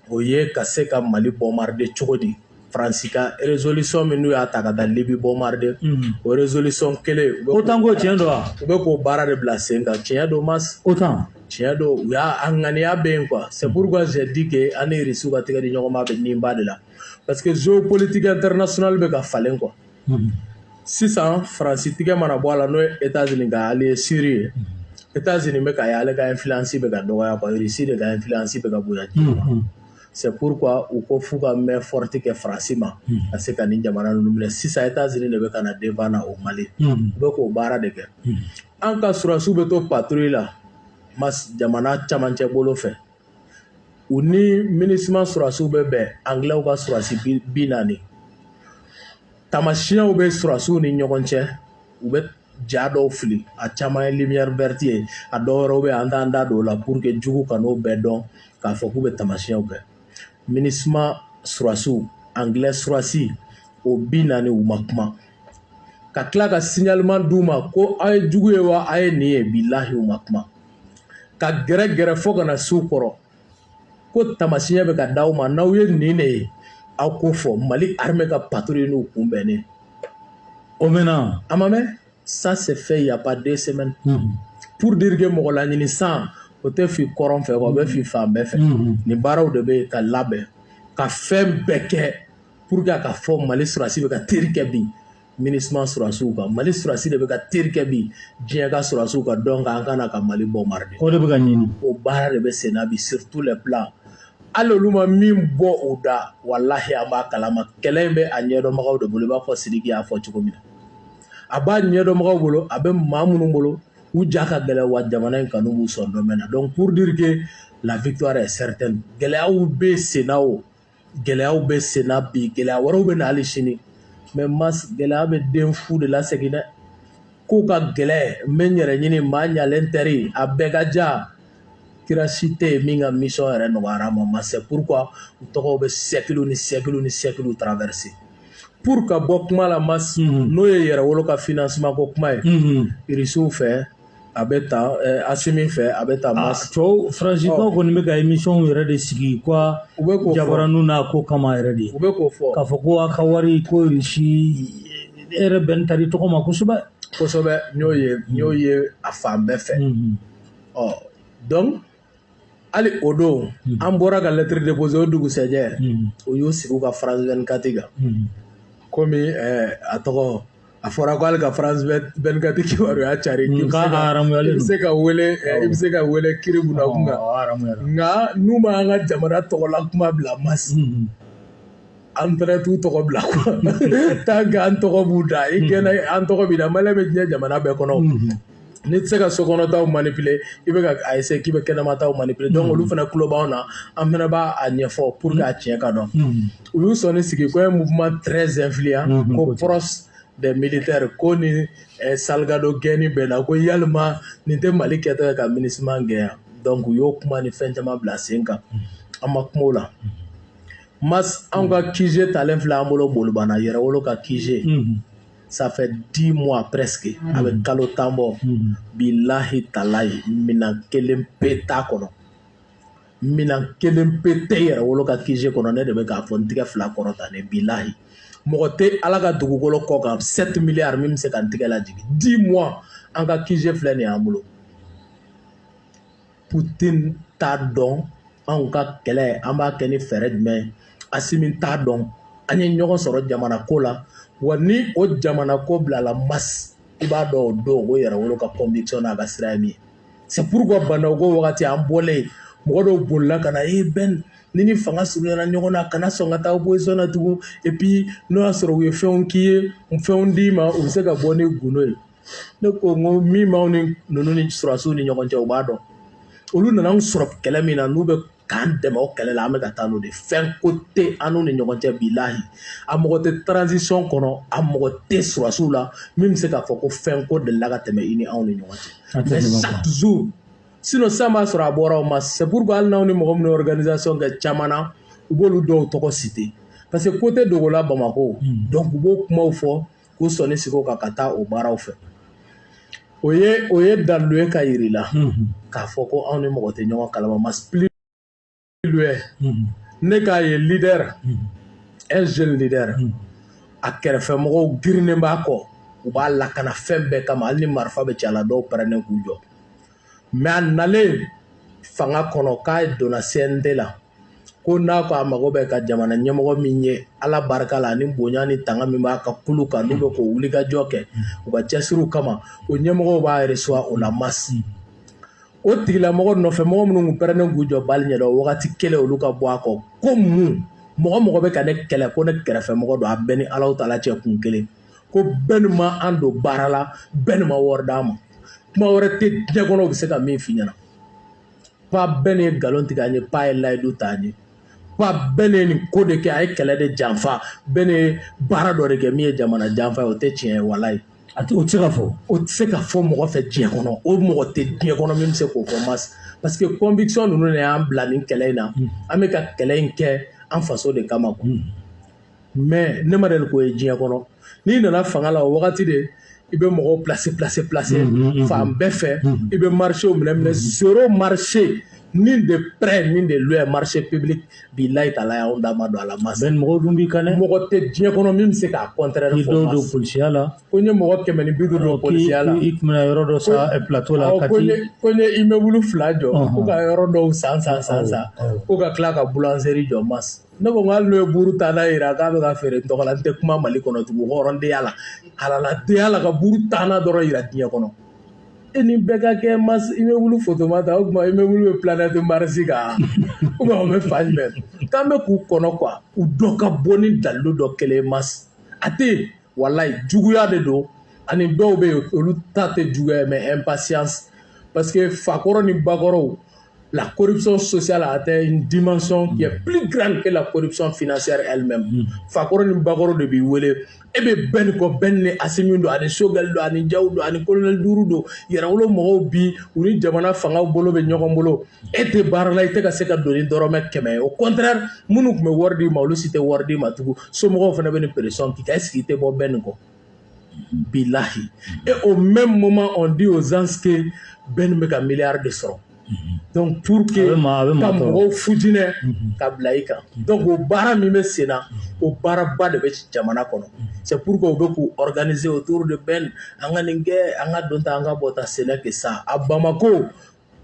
o ye ka se ka Mali bombarder cogo di Faransi ka résolution min n'u y'a ta ka taa Libi bombarder o résolution kelen autant ko tiɲɛ don wa u bɛ k'o baara de bila sen kan tiɲɛ don Mas autant tiɲɛ don u y'a ŋaniya bɛ yen quoi c'est pourquoi j'ai dit que an ni Russe ka tɛgɛ di ɲɔgɔn ma bɛ nin ba de la parce que géopolitique internationale bɛ ka falen quoi sisan Faransi tigɛ mana bɔ a la n'o ye États-Unis ka allié Syrie ye États-Unis bɛ ka ye ale ka influence bɛ ka dɔgɔya quoi Russie de ka influence bɛ ka bonya c'est pourquoi u ko f'u ka main forte kɛ Faransi ma ka se ka nin jamana ninnu minɛ sisan États-Unis de bɛ ka na devant na o Mali u bɛ k'o baara de kɛ an ka surasiw bɛ to patrouille la Mas jamana camancɛ bolo fɛ u ni MINUSMA surasiw bɛ bɛn anglais ka surasi 40 tamasiyɛnw bɛ surasiw ni ɲɔgɔn cɛ u bɛ ja dɔw fili a caman ye lumière verte ye a dɔw wɛrɛw bɛ an t'an da don o la pour que jugu ka n'o bɛɛ dɔn k'a fɔ k'u bɛ tamasiyɛnw kɛ MINUSMA surasiw anglais surasi o 40 u ma kuma ka tila ka signalement d'u ma ko a ye jugu ye wa a ye nin ye bilahi u ma kuma ka gɛrɛ fo ka na s'u kɔrɔ ko tamasiyɛn bɛ ka d'aw ma n'aw ye nin de ye aw ko fɔ Mali armée ka patrouille n'u kunbɛnnen o mɛnna a ma mɛn ça c'est fait il y a pas 2 semaines pour dire que mɔgɔ laɲini san o tɛ fi kɔrɔn fɛ o bɛ fi fan bɛɛ fɛ nin baaraw de bɛ ka labɛn ka fɛn bɛɛ kɛ pour que a ka fɔ Mali surasi bɛ ka teri kɛ bi MINUSMA surasiw kan Mali surasi de bɛ ka teri kɛ bi diɲɛ ka surasiw kan donc an kana ka Mali bombarder o de bɛ ka ɲini o baara de bɛ sen na bi sur tous les plans hali olu ma min bɔ o da walahi an b'a kalama kɛlɛ in bɛ a ɲɛdɔnbagaw de bolo i b'a fɔ Sidiki y'a fɔ cogo min na a b'a ɲɛdɔnbagaw bolo a bɛ maa minnu bolo u ja ka gɛlɛn wa jamana in kanu b'u sɔn domaine na donc pour dire que la victoire est certaine gɛlɛyaw bɛ sen na o gɛlɛyaw bɛ sen na bi gɛlɛya wɛrɛw bɛ na hali sini mais Mas gɛlɛya bɛ den fu de lasegin dɛ ko ka gɛlɛn n bɛ n yɛrɛ ɲini maa ɲalen tɛri a bɛɛ ka ja kira si tɛ yen min ka mission yɛrɛ nɔgɔyara ma Mas c'est pourquoi u tɔgɔw bɛ siècle ni siècle ni siècle traverser pour ka bɔ kuma la Mas n'o ye yɛrɛwolo ka financement ko kuma ye Irisiw fɛ a bɛ tan Asimi fɛ a bɛ tan Mas tɔw faransikan kɔni bɛ ka émission yɛrɛ de sigi quoi u bɛ k'o fɔ jabaraniw n'a ko kama yɛrɛ de u bɛ k'o fɔ k'a fɔ ko a ka wari ko Irisi e yɛrɛ bɛn tari tɔgɔ ma kosɛbɛ kosɛbɛ n y'o ye a fan bɛɛ fɛ donc hali o don an bɔra ka lettre déposé o dugusɛjɛ o y'o sigi u ka France 24 kan komi a tɔgɔ a fɔra ko hali ka France 24 kibaruya cari i bɛ se ka wele kiri bunakun kan nka n'u ma an ka jamana tɔgɔla kuma bila Mas an fɛnɛ t'u tɔgɔ bila quoi tant que an tɔgɔ b'u da i kɛnɛ an tɔgɔ b'i da Malien bɛ diɲɛ jamana bɛɛ kɔnɔ ni tɛ se ka sokɔnɔtaw manipuler i bɛ ka essayer k'i bɛ kɛnɛmataw manipuler donc olu fana tulo b'anw na an fana b'a ɲɛfɔ pour que a tiɲɛ ka dɔn u y'u sɔnni sigi ko un mouvement très influent ko proche des militaires ko ni Salgado gɛnni bɛɛ la ko yalima nin tɛ Mali kɛtɔ ka MINUSMA gɛn donc u y'o kuma ni fɛn caman bila sen kan an ma kuma o la Mas anw ka QG talen filɛ an bolo Bolibana yɛrɛwolo ka QG ça fait 10 mois presque a bɛ kalo 10 bɔ bilahi talayi minan kelen pe t'a kɔnɔ minan kelen pe tɛ yɛrɛwolo ka QG kɔnɔ ne de bɛ k'a fɔ n tigɛ fila kɔrɔta ne bilahi mɔgɔ tɛ Ala ka dugukolo kɔ kan 7 milliards min bɛ se ka n tigɛ lajigin 10 mois an ka QG filɛ nin y'an bolo Poutine t'a dɔn anw ka kɛlɛ an b'a kɛ ni fɛɛrɛ jumɛn Asimi t'a dɔn an ye ɲɔgɔn sɔrɔ jamana ko la wa ni o jamana ko bilala Mas i b'a dɔn o don o yɛrɛwolo ka conviction n'a ka sira ye min ye c'est pourquoi Bandaw ko wagati an bɔlen mɔgɔ dɔw bolila ka na Ben ni fanga surunyana ɲɔgɔn na kana sɔn ka taa opposition na tugun et puis n'o y'a sɔrɔ u ye fɛnw k'i ye fɛnw d'i ma u bɛ se ka bɔ ni gundo ye ne ko n ko min b'aw ni ninnu ni surasiw ni ɲɔgɔn cɛ u b'a dɔn olu nana anw sɔrɔ kɛlɛ min na n'u bɛ k'an dɛmɛ o kɛlɛ la an bɛ ka taa n'o de fɛn ko tɛ an n'u ni ɲɔgɔn cɛ bilahi a mɔgɔ tɛ transition kɔnɔ a mɔgɔ tɛ surasiw la min bɛ se k'a fɔ ko fɛn ko delila ka tɛmɛ i ni anw ni ɲɔgɔn cɛ mais chaque jour sinon ça m'a sɔrɔ a bɔra o ma c'est pourquoi hali n'aw ni mɔgɔ min organisation kɛ caman na u b'olu dɔw tɔgɔ citer parce que côté Dogola Bamako donc u b'o kumaw fɔ k'u sɔnni sigi o kan ka taa o baaraw fɛ o ye dalu ye ka yiri la k'a fɔ ko anw ni mɔgɔ tɛ ɲɔgɔn kalama Masspli ne k'a ye leader un jeune leader a kɛrɛfɛmɔgɔw girinnen b'a kɔ u b'a lakana fɛn bɛɛ kama hali ni marifa bɛ ci a la dɔw pɛrɛnnen k'u jɔ mais a nalen fanga kɔnɔ k'a donna CNT la ko n'a ko a mago bɛ ka jamana ɲɛmɔgɔ min ye ala barika la ani bonya ni tanga min b'a ka kulu kan n'u bɛ k'o wulikajɔ kɛ u ka cɛsiriw kama o ɲɛmɔgɔw b'a reçoit o la masse o tigilamɔgɔ nɔfɛ mɔgɔ minnu tun pɛrɛnnen k'u jɔ bali ɲɛdɔn o wagati kelen olu ka bɔ a kɔ ko mun mɔgɔ bɛ ka ne kɛlɛ ko ne kɛrɛfɛmɔgɔ don a bɛɛ ni Alahu Taala cɛ kun kelen ko bɛɛ ni ma an don baara la bɛɛ ni ma wari d'a ma kuma wɛrɛ tɛ diɲɛ kɔnɔ u bɛ se ka min f'i ɲɛna ko a bɛɛ ni ye nkalon tigɛ an ye pa ye layidu ta an ye ko a bɛɛ ni ye nin ko de kɛ a ye kɛlɛ de janfa bɛɛ ni ye baara dɔ de kɛ min ye jamana janfa ye o tɛ tiɲɛ ye walayi o tɛ se ka fɔ o tɛ se ka fɔ mɔgɔ fɛ diɲɛ kɔnɔ o mɔgɔ tɛ diɲɛ kɔnɔ min bɛ se k'o fɔ mas parce que conviction ninnu de y'an bila nin kɛlɛ in na an bɛ ka kɛlɛ in kɛ an faso de kama mais ne ma deli k'o ye diɲɛ kɔnɔ n'i nana fanga la o wagati de i bɛ mɔgɔw placer fan bɛɛ fɛ i bɛ marché minɛ zéro marché ni de près ni de loin marché public bilayi tala y'anw da ma don a la masa mɔgɔ dun b'i kan dɛ mɔgɔ tɛ diɲɛ kɔnɔ min bɛ se k'a contraire fɔ dɔw don polisiya la ko n ye mɔgɔ 150 don polisiya la i tun bɛna yɔrɔ dɔ sa plateau la ko n ye immeuble 2 jɔ ko ka yɔrɔ dɔw san ko ka tila ka boulangerie jɔ mas ne ko hali n'o ye buru tana yira k'a bɛ ka feere tɔgɔ la n tɛ kuma Mali kɔnɔ tugun hɔrɔndenya la halaladenya la ka buru tana dɔrɔn yira diɲɛ kɔnɔ e ni bɛɛ ka kɛ mas immeuble photoma ta o tuma immeuble bɛ planète Mars kan ou bien o bɛ fan jumɛn k'an bɛ k'u kɔnɔ quoi u dɔ ka bɔ ni dalilu dɔ kelen mas a tɛ yen walayi juguya de don ani dɔw bɛ yen olu ta tɛ juguya mais impatience parce que fakɔrɔ ni bakɔrɔw la corruption sociale a atteint une dimension qui est plus grande que la corruption financière elle-même. Fakoro ni bakoro de bi wele e be ben ko ben ni Asimi do ani Sogel do ani Jaw do ani Colonel Duru do yɛrɛ wolo mɔgɔw bi u ni jamana fangaw bolo bɛ ɲɔgɔn bolo e tɛ baara la i tɛ ka se ka doni dɔrɔmɛ 100 au contraire minnu tun bɛ wari di ma olu si tɛ wari di ma tugun somɔgɔw fana bɛ ni pression k'i kan est-ce que i tɛ bɔ Ben kɔ bilahi et au même moment on dit aux gens que Ben bɛ ka milliard de sɔrɔ. Donc pour que ka mɔgɔw fujinɛ ka bila i kan donc o baara min bɛ sen na o baaraba de bɛ jamana kɔnɔ c'est pourquoi u bɛ k'u organiser autour de Ben an ka nin kɛ an ka don ta an ka bɔ ta sɛnɛ kɛ sa a Bamako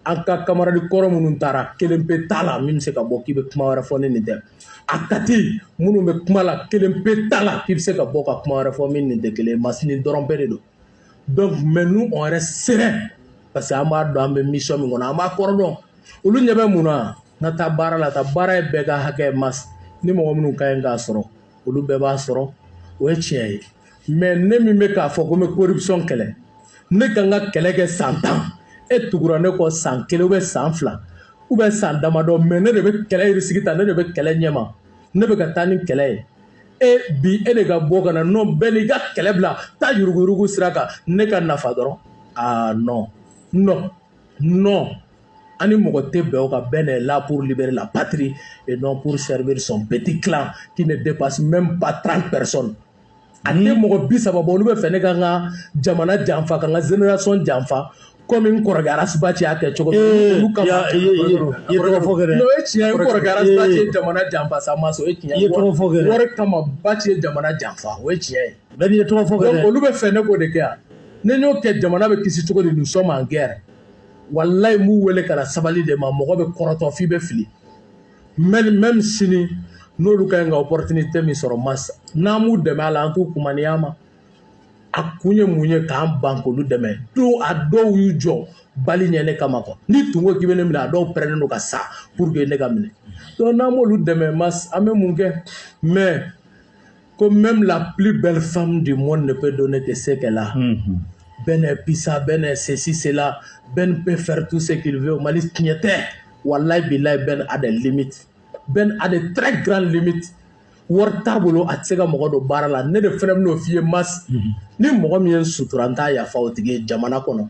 an ka camarade kɔrɔ minnu taara kelen pe t'a la min bɛ se ka bɔ k'i bɛ kuma wɛrɛ fɔ ni nin tɛ a Kati minnu bɛ kuma la kelen pe t'a la k'i bɛ se ka bɔ ka kuma wɛrɛ fɔ min nin tɛ kelen ye masini dɔrɔn bɛɛ de don donc mais nous on reste serein parce que an b'a dɔn an bɛ mission min kɔnɔ an b'a kɔrɔ dɔn olu ɲɛ bɛ mun na n ka taa baara la taa baara ye bɛɛ ka hakɛ mas ni mɔgɔ minnu ka ɲi k'a sɔrɔ olu bɛɛ b'a sɔrɔ o ye tiɲɛ ye mais ne min bɛ k'a fɔ ko n bɛ corruption kɛlɛ ne ka n ka kɛlɛ kɛ san 10 e tugura ne kɔ san 1 ou bien san 2 ou bien san damadɔ mais ne de bɛ kɛlɛ yirisigi ta ne de bɛ kɛlɛ ɲɛma ne bɛ ka taa ni kɛlɛ ye e bi e de ka bɔ ka na non bɛɛ n'i ka kɛlɛ bila taa yuruguyurugu sira kan ne ka nafa dɔrɔn ah non non non ani mɔgɔ tɛ bɛn o kan Ben est là pour libérer la patrie et non pour servir son petit clan qui ne dépasse même pas 30 personnes a tɛ mɔgɔ 30 bɔ olu bɛ fɛ ne ka n ka jamana janfa ka n ka génération janfa comme n kɔrɔkɛ Arasibaci y'a kɛ cogo min olu kama i ye tɔgɔ fɔ kɛ dɛ n'o ye tiɲɛ ye n kɔrɔkɛ Arasibaci ye jamana janfa sa ma sɔn o ye tiɲɛ ye wari kama Baci ye jamana janfa o ye tiɲɛ ye Ben i ye tɔgɔ fɔ kɛ dɛ donc olu bɛ fɛ ne k'o de kɛ yan ne y'o kɛ jamana bɛ kisi cogo di nous sommes en guerre wallahi m'u wele ka na sabali de ma mɔgɔ bɛ kɔrɔtɔ f'i bɛ fili même sini n'olu ka ɲi ka opportunité min sɔrɔ masa n'an m'u dɛmɛ a la an t'u kumaniya ma a kun ye mun ye k'an ban k'olu dɛmɛ a dɔw y'u jɔ bali ɲɛ ne kama quoi ni tun ko k'i bɛ ne minɛ a dɔw pɛrɛnnen don ka sa pour que ne ka minɛ donc n'an m'olu dɛmɛ mas an bɛ mun kɛ mais que même la plus belle femme du monde ne peut donner que ce qu'elle a. Ben est pissa, Ben est ceci, cela. Ben peut faire tout ce qu'il veut. Mali tignete. Wallahi billahi Ben a des limites. Ben a des très grandes limites. War tabolo a tsega mɔgɔ do baara la ne de fɛnɛ bɛn'o f'i ye mas ni mɔgɔ min ye suturanta yafa o tigi ye jamana kɔnɔ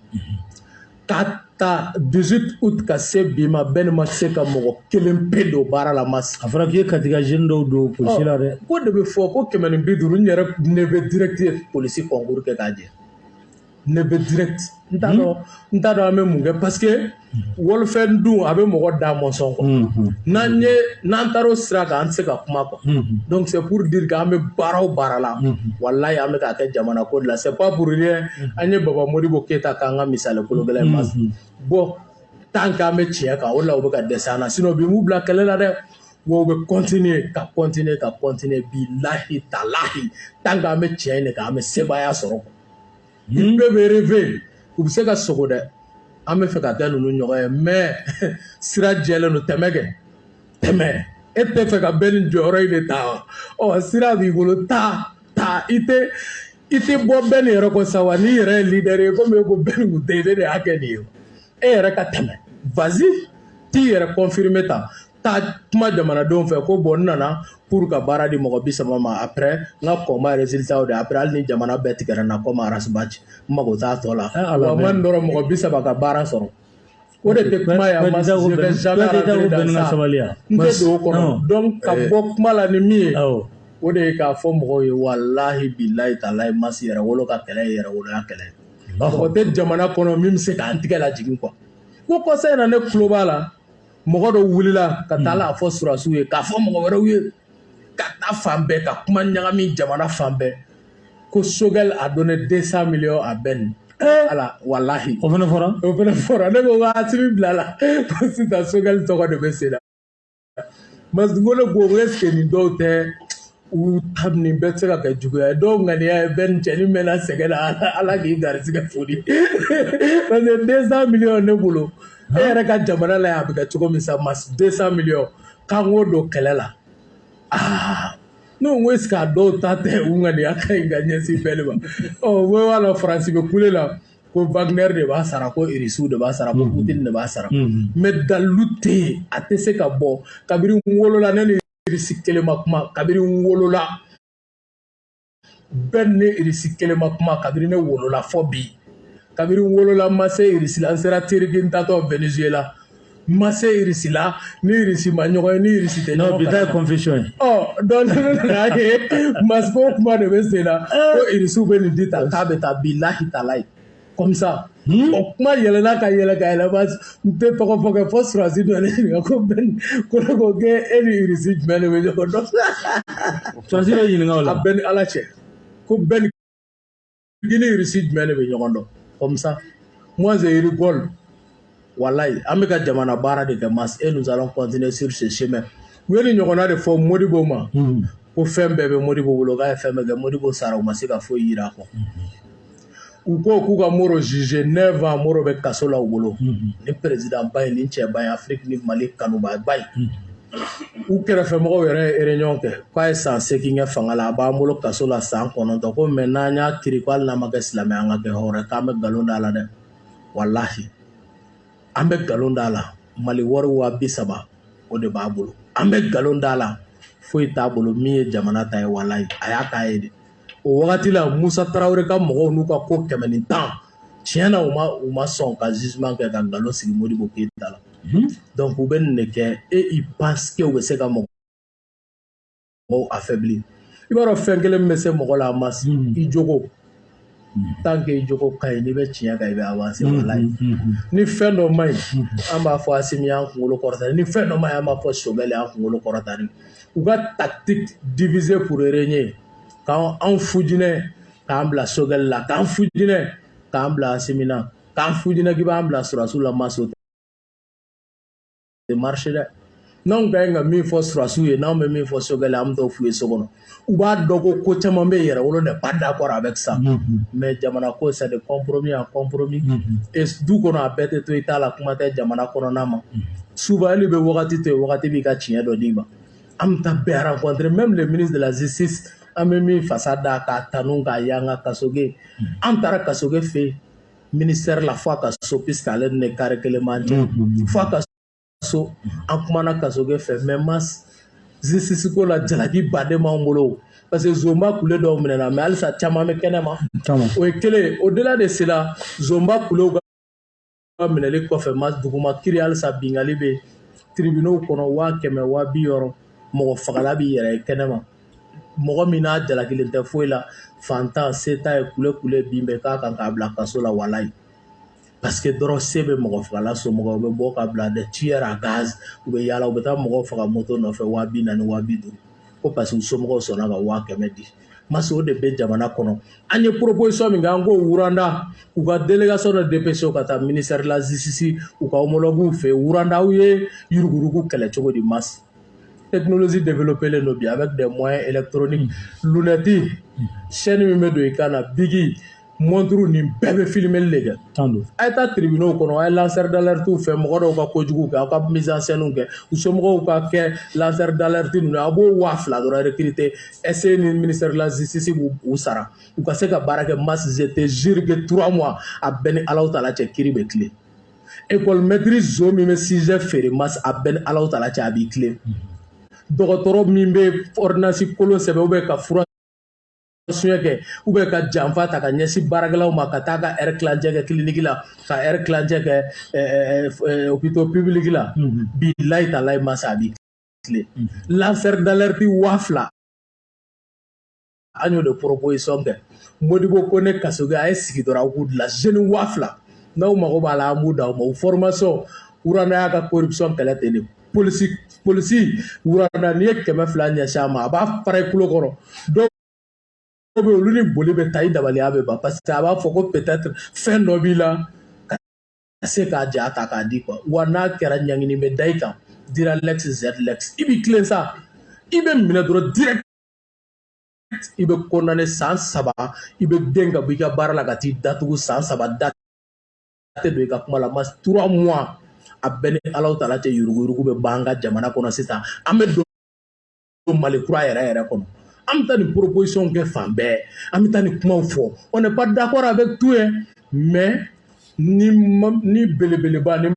Ka ta 18 août ka se bi ma bɛɛ ma se ka mɔgɔ kelen pe don baara la ma se. A fɔra k'i ye Katiga jeune dɔw don polisi la dɛ. Ko de bɛ fɔ ko 150 n yɛrɛ ne bɛ direct ye polisi concours kɛ k'a jɛ. Ne bɛ direct. N t'a dɔn an bɛ mun kɛ parce que wɔlifɛn dun a bɛ mɔgɔ da mɔsɔn quoi. N'an taara o sira kan an tɛ se ka kuma quoi. Donc c'est pour dire que an bɛ baara o baara la walayi an bɛ k'a kɛ jamana ko de la c'est pas pour rien an ye Baba Modibo Keyita k'an ka misali kologɛlɛn ye mas bon tant que an bɛ tiɲɛ kan o de la u bɛ ka dɛsɛ an na sinon bi m'u bila kɛlɛ la dɛ wa u bɛ continuer bilahi talahi tant que an bɛ tiɲɛ de kan an bɛ sebaaya sɔrɔ quoi. Bɛɛ bɛ rêver u bɛ se ka sogo dɛ an bɛ fɛ ka kɛ ninnu ɲɔgɔn ye mais sira jɛlen don tɛmɛ kɛ tɛmɛ e tɛ fɛ ka bɛɛ ni jɔyɔrɔ in de ta wa sira b'i bolo ta i tɛ bɔ bɛɛ ni yɛrɛ kɔ sa wa n'i yɛrɛ ye leader ye komi e ko bɛɛ ni kun tɛ ye ne de y'a kɛ nin ye e yɛrɛ ka tɛmɛ vas-y t'i yɛrɛ confirmer ta kuma jamanadenw fɛ ko bon n nana pour ka baara di mɔgɔ 30 ma après n ka kɔnba résultat de après hali ni jamana bɛɛ tigɛra n na comme Arasbachi n mago t'a tɔ la wa n ma n dɔrɔn mɔgɔ 30 ka baara sɔrɔ o de tɛ kuma ye a ma je vais jamais rentrer dans ça n tɛ don o kɔnɔ donc ka bɔ kuma la ni min ye o de ye k'a fɔ mɔgɔw ye walahi bilahi talahi masi yɛrɛ wolo ka kɛlɛ ye yɛrɛ woloya kɛlɛ mɔgɔ tɛ jamana kɔnɔ min bɛ se k'an tigɛ lajigin quoi ko kɔsa in na ne tulo b'a la mɔgɔ dɔ wulila ka taa la fɔ surasiw ye k'a fɔ mɔgɔ wɛrɛw ye ka taa fan bɛɛ ka kuma ɲagami jamana fan bɛɛ ko Sogɛl a donné 200 millions à Ben ala walahi o fana fɔra ne ko waa simi bila la ko sisan Sogɛl tɔgɔ de bɛ sen na parce que ne ko est-ce que nin dɔw tɛ u ta nin bɛɛ tɛ se ka kɛ juguya ye dɔw ŋaniya ye Ben cɛnin mɛnna sɛgɛn na ala k'i garisɛgɛ foli parce que 200 millions ne bolo e yɛrɛ ka jamana la a bɛ kɛ cogo min sa mas 200 millions k'an k'o don kɛlɛ la ne ko est-ce que a dɔw ta tɛ u ŋaniya ka ɲi ka ɲɛsin bɛɛ de ma o bɛ wala Faransi bɛ kule la ko Wagner de b'a sara ko Irisiw de b'a sara ko Poutine de b'a sara mais dalilu tɛ yen a tɛ se ka bɔ kabiri n wolola ne ni Irisi kelen ma kuma kabiri n wolola bɛɛ ni Irisi kelen ma kuma kabiri ne wolola fɔ bi kabiri n wolola ma se Irisi la n sera teriki n tatɔ Venezuela ma se Irisi la ni Irisi ma ɲɔgɔn ye ni Irisi tɛ ɲɔgɔn kan. Non bi ta ye confession ye. Donc ne nana ye Masibo kuma de bɛ sen na ko Irisiw bɛ nin di tan k'a bɛ taa bilahi talayi comme ça. O kuma yɛlɛna ka yɛlɛ n tɛ tɔgɔ fɔ kɛ fɔ surasi dɔ ne ɲininka ko Ben ko ne ko k'e ni Irisi jumɛn de bɛ ɲɔgɔn dɔn. Surasi bɛ ɲininka o la. A bɛɛ ni Ala cɛ ko Ben ni Irisi jumɛn de bɛ ɲɔgɔn dɔn comme ça. Moi je rigole. Wallahi an bɛ ka jamana baara de kɛ mas et nous allons continuer sur ce chemin u ye nin ɲɔgɔnna de fɔ Modibo ma ko fɛn bɛɛ bɛ Modibo bolo k'a ye fɛn bɛɛ kɛ Modibo sara u ma se ka foyi yira kɔ u ko k'u ka Moro juger 9 ans Moro bɛ kaso la u bolo ni président ba ye ni cɛ ba ye Afrique ni Mali kanuba ba ye u kɛrɛfɛmɔgɔw yɛrɛ ye réunion kɛ k'a ye san 8 kɛ fanga la a b'an bolo kaso la san 9 ko mais n'an y'a kiri ko hali n'an ma kɛ silamɛ an ka kɛ hɔrɔn k'an bɛ nkalon d'a la dɛ wallahi an bɛ nkalon d'a la Mali wari 30,000 o de b'a bolo an bɛ nkalon d'a la foyi t'a bolo min ye jamana ta ye walayi a y'a k'a ye de o wagati la Musa Tarawele ka mɔgɔw n'u ka ko 110 tiɲɛ na u ma sɔn ka jugement kɛ ka nkalon sigi Modibo Keyita la donc u bɛ nin de kɛ et ils pensent que u bɛ se ka mɔgɔw affaiblir i b'a dɔn fɛn kelen min bɛ se mɔgɔ la mas i jogo tant que i jogo ka ɲi n'i bɛ tiɲɛ kan i bɛ avancer walayi ni fɛn dɔ ma ɲi an b'a fɔ Asimi y'an kunkolo kɔrɔtani ni fɛn dɔ ma ɲi an b'a fɔ Sogɛl y'an kunkolo kɔrɔtani u ka tactique diviser pour régner k'an fujinɛ k'an bila Sogɛl la k'an fujinɛ k'an bila Asimi na k'an fujinɛ k'i b'an bila surasiw la mas o tɛ marché dɛ n'anw ka ɲi ka min fɔ surasiw ye n'anw bɛ min fɔ Sogɛl an bɛ t'o f'u ye so kɔnɔ u b'a dɔn ko caman bɛ yɛrɛ wolo n'est pas d'accord avec ça mais jamana ko c'est de compromis en compromis et du kɔnɔ a bɛɛ tɛ to i t'a la kuma tɛ jamana kɔnɔna ma souvent hali bɛ wagati to yen wagati b'i ka tiɲɛ dɔ d'i ma an bɛ taa bɛɛ rencontrer même le ministre de la justice an bɛ min fasa da k'a tanu k'a ye an ka Kasoge an taara Kasoge fɛ yen ministère la fo a ka so puisque ale ni ne carré kelen man cɛ fo a ka so an kumana Kasoge fɛ mais mas justice ko la jalaki baden b'an bolo parce que Zomba kule dɔw minɛna mais halisa caman bɛ kɛnɛma o ye kelen au delà de cela Zomba kulew minɛli kɔfɛ ma duguma kiri halisa bingali bɛ tribunaux kɔnɔ 100,000 200 mɔgɔ fagala b'i yɛrɛ ye kɛnɛma mɔgɔ min n'a jalakilen tɛ foyi la fantan se t'a ye kule bin bɛ k'a kan k'a bila kaso la walayi parce que dɔrɔn se bɛ mɔgɔ fagala somɔgɔw bɛ bɔ k'a bila des tueurs à gaz u bɛ yaala u bɛ taa mɔgɔw faga moto nɔfɛ 40,000 250 ko parce que u somɔgɔw sɔnna ka 100,000 di masi o de bɛ jamana kɔnɔ an ye proposition min kɛ an ko wuranda u ka délégation de dépêché ka taa ministère de la justice u ka homologues fɛ wuranda u ye yurugurugu kɛlɛ cogo di masi technologie développée len don bi avec des moyens électroniques lunettes chaîne min bɛ don i kan na bigi montre ni bɛɛ bɛ filmer le kɛ a ye taa tribunaux kɔnɔ a ye lanceur d'alerte fɛ mɔgɔ dɔw ka kojugu kɛ aw ka mise en scène kɛ u somɔgɔw ka kɛ lanceur d'alerte ninnu a b'o 2000 dɔrɔn recruter essayer ni ministère de la justice b'u sara u ka se ka baara kɛ masse je te jure que 3 mois a bɛɛ ni Alahu Taala cɛ kiiri bɛ tilen école maîtrise zo min bɛ sujet feere masse a bɛɛ ni Alahu Taala cɛ a b'i tilen dɔgɔtɔrɔ min bɛ ordonnance kolon sɛbɛn ou bien ka fura suɲɛ kɛ ou bien ka janfa ta ka ɲɛsin baarakɛlaw ma ka taa ka heure kilancɛ kɛ clinique la ka heure kilancɛ kɛ hôpitaux publics la bilahi talahi masa a b'i tilen lanceur d'alerte 2000 an y'o de proposition kɛ Modibo Kone Kasoge a ye sigi dɔrɔn aw k'u dilan jeune 2000 n'aw mago b'a la an b'u d'aw ma u formation Wuranda y'a ka corruption kɛlɛ ten de polisi Wuranda n'i ye 200 ɲɛsin a ma a b'a fara i kulo kɔrɔ dɔw bɛ olu ni boli bɛ taa i dabaliya bɛ ban parce que a b'a fɔ ko peut-être fɛn dɔ b'i la ka se k'a ja ta k'a di quoi wa n'a kɛra ɲangini bɛ da i kan dira lex zlex i b'i tilen sa i bɛ minɛ dɔrɔn direct i bɛ condamné san 3 i bɛ den ka bɔ i ka baara la ka t'i datugu san 3 da tɛ don i ka kuma la ma 3 mois a bɛɛ ni Alahu Taala cɛ yurugu bɛ ban an ka jamana kɔnɔ sisan an bɛ don Mali kura yɛrɛ kɔnɔ an bɛ taa ni proposition kɛ fan bɛɛ an bɛ taa ni kumaw fɔ on n'est pas d'accord avec tout mais ni belebeleba ni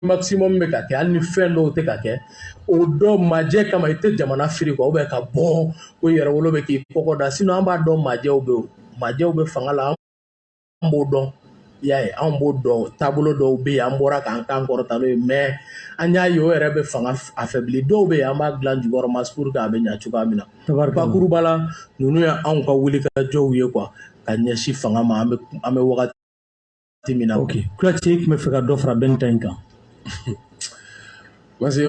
maximum bɛ ka kɛ hali ni fɛn dɔw tɛ ka kɛ o dɔ majɛ kama i tɛ jamana firi quoi ou bien ka bɔ ko yɛrɛ wolo bɛ k'i kɔkɔ da sinon an b'a dɔn majɛw bɛ fanga la an b'o dɔn y'a ye anw b'o dɔn taabolo dɔw bɛ yen an bɔra k'an kan kɔrɔta n'o ye mais an y'a ye o yɛrɛ bɛ fanga affaibli dɔw bɛ yen an b'a dilan jukɔrɔ mas pour que a bɛ ɲɛ cogoya min na bakuruba la ninnu ye anw ka wulikajɔw ye quoi ka ɲɛsin fanga ma an bɛ wagati min na. ok Kuyate i tun bɛ fɛ ka dɔ fara Bɛnta in kan. parce que i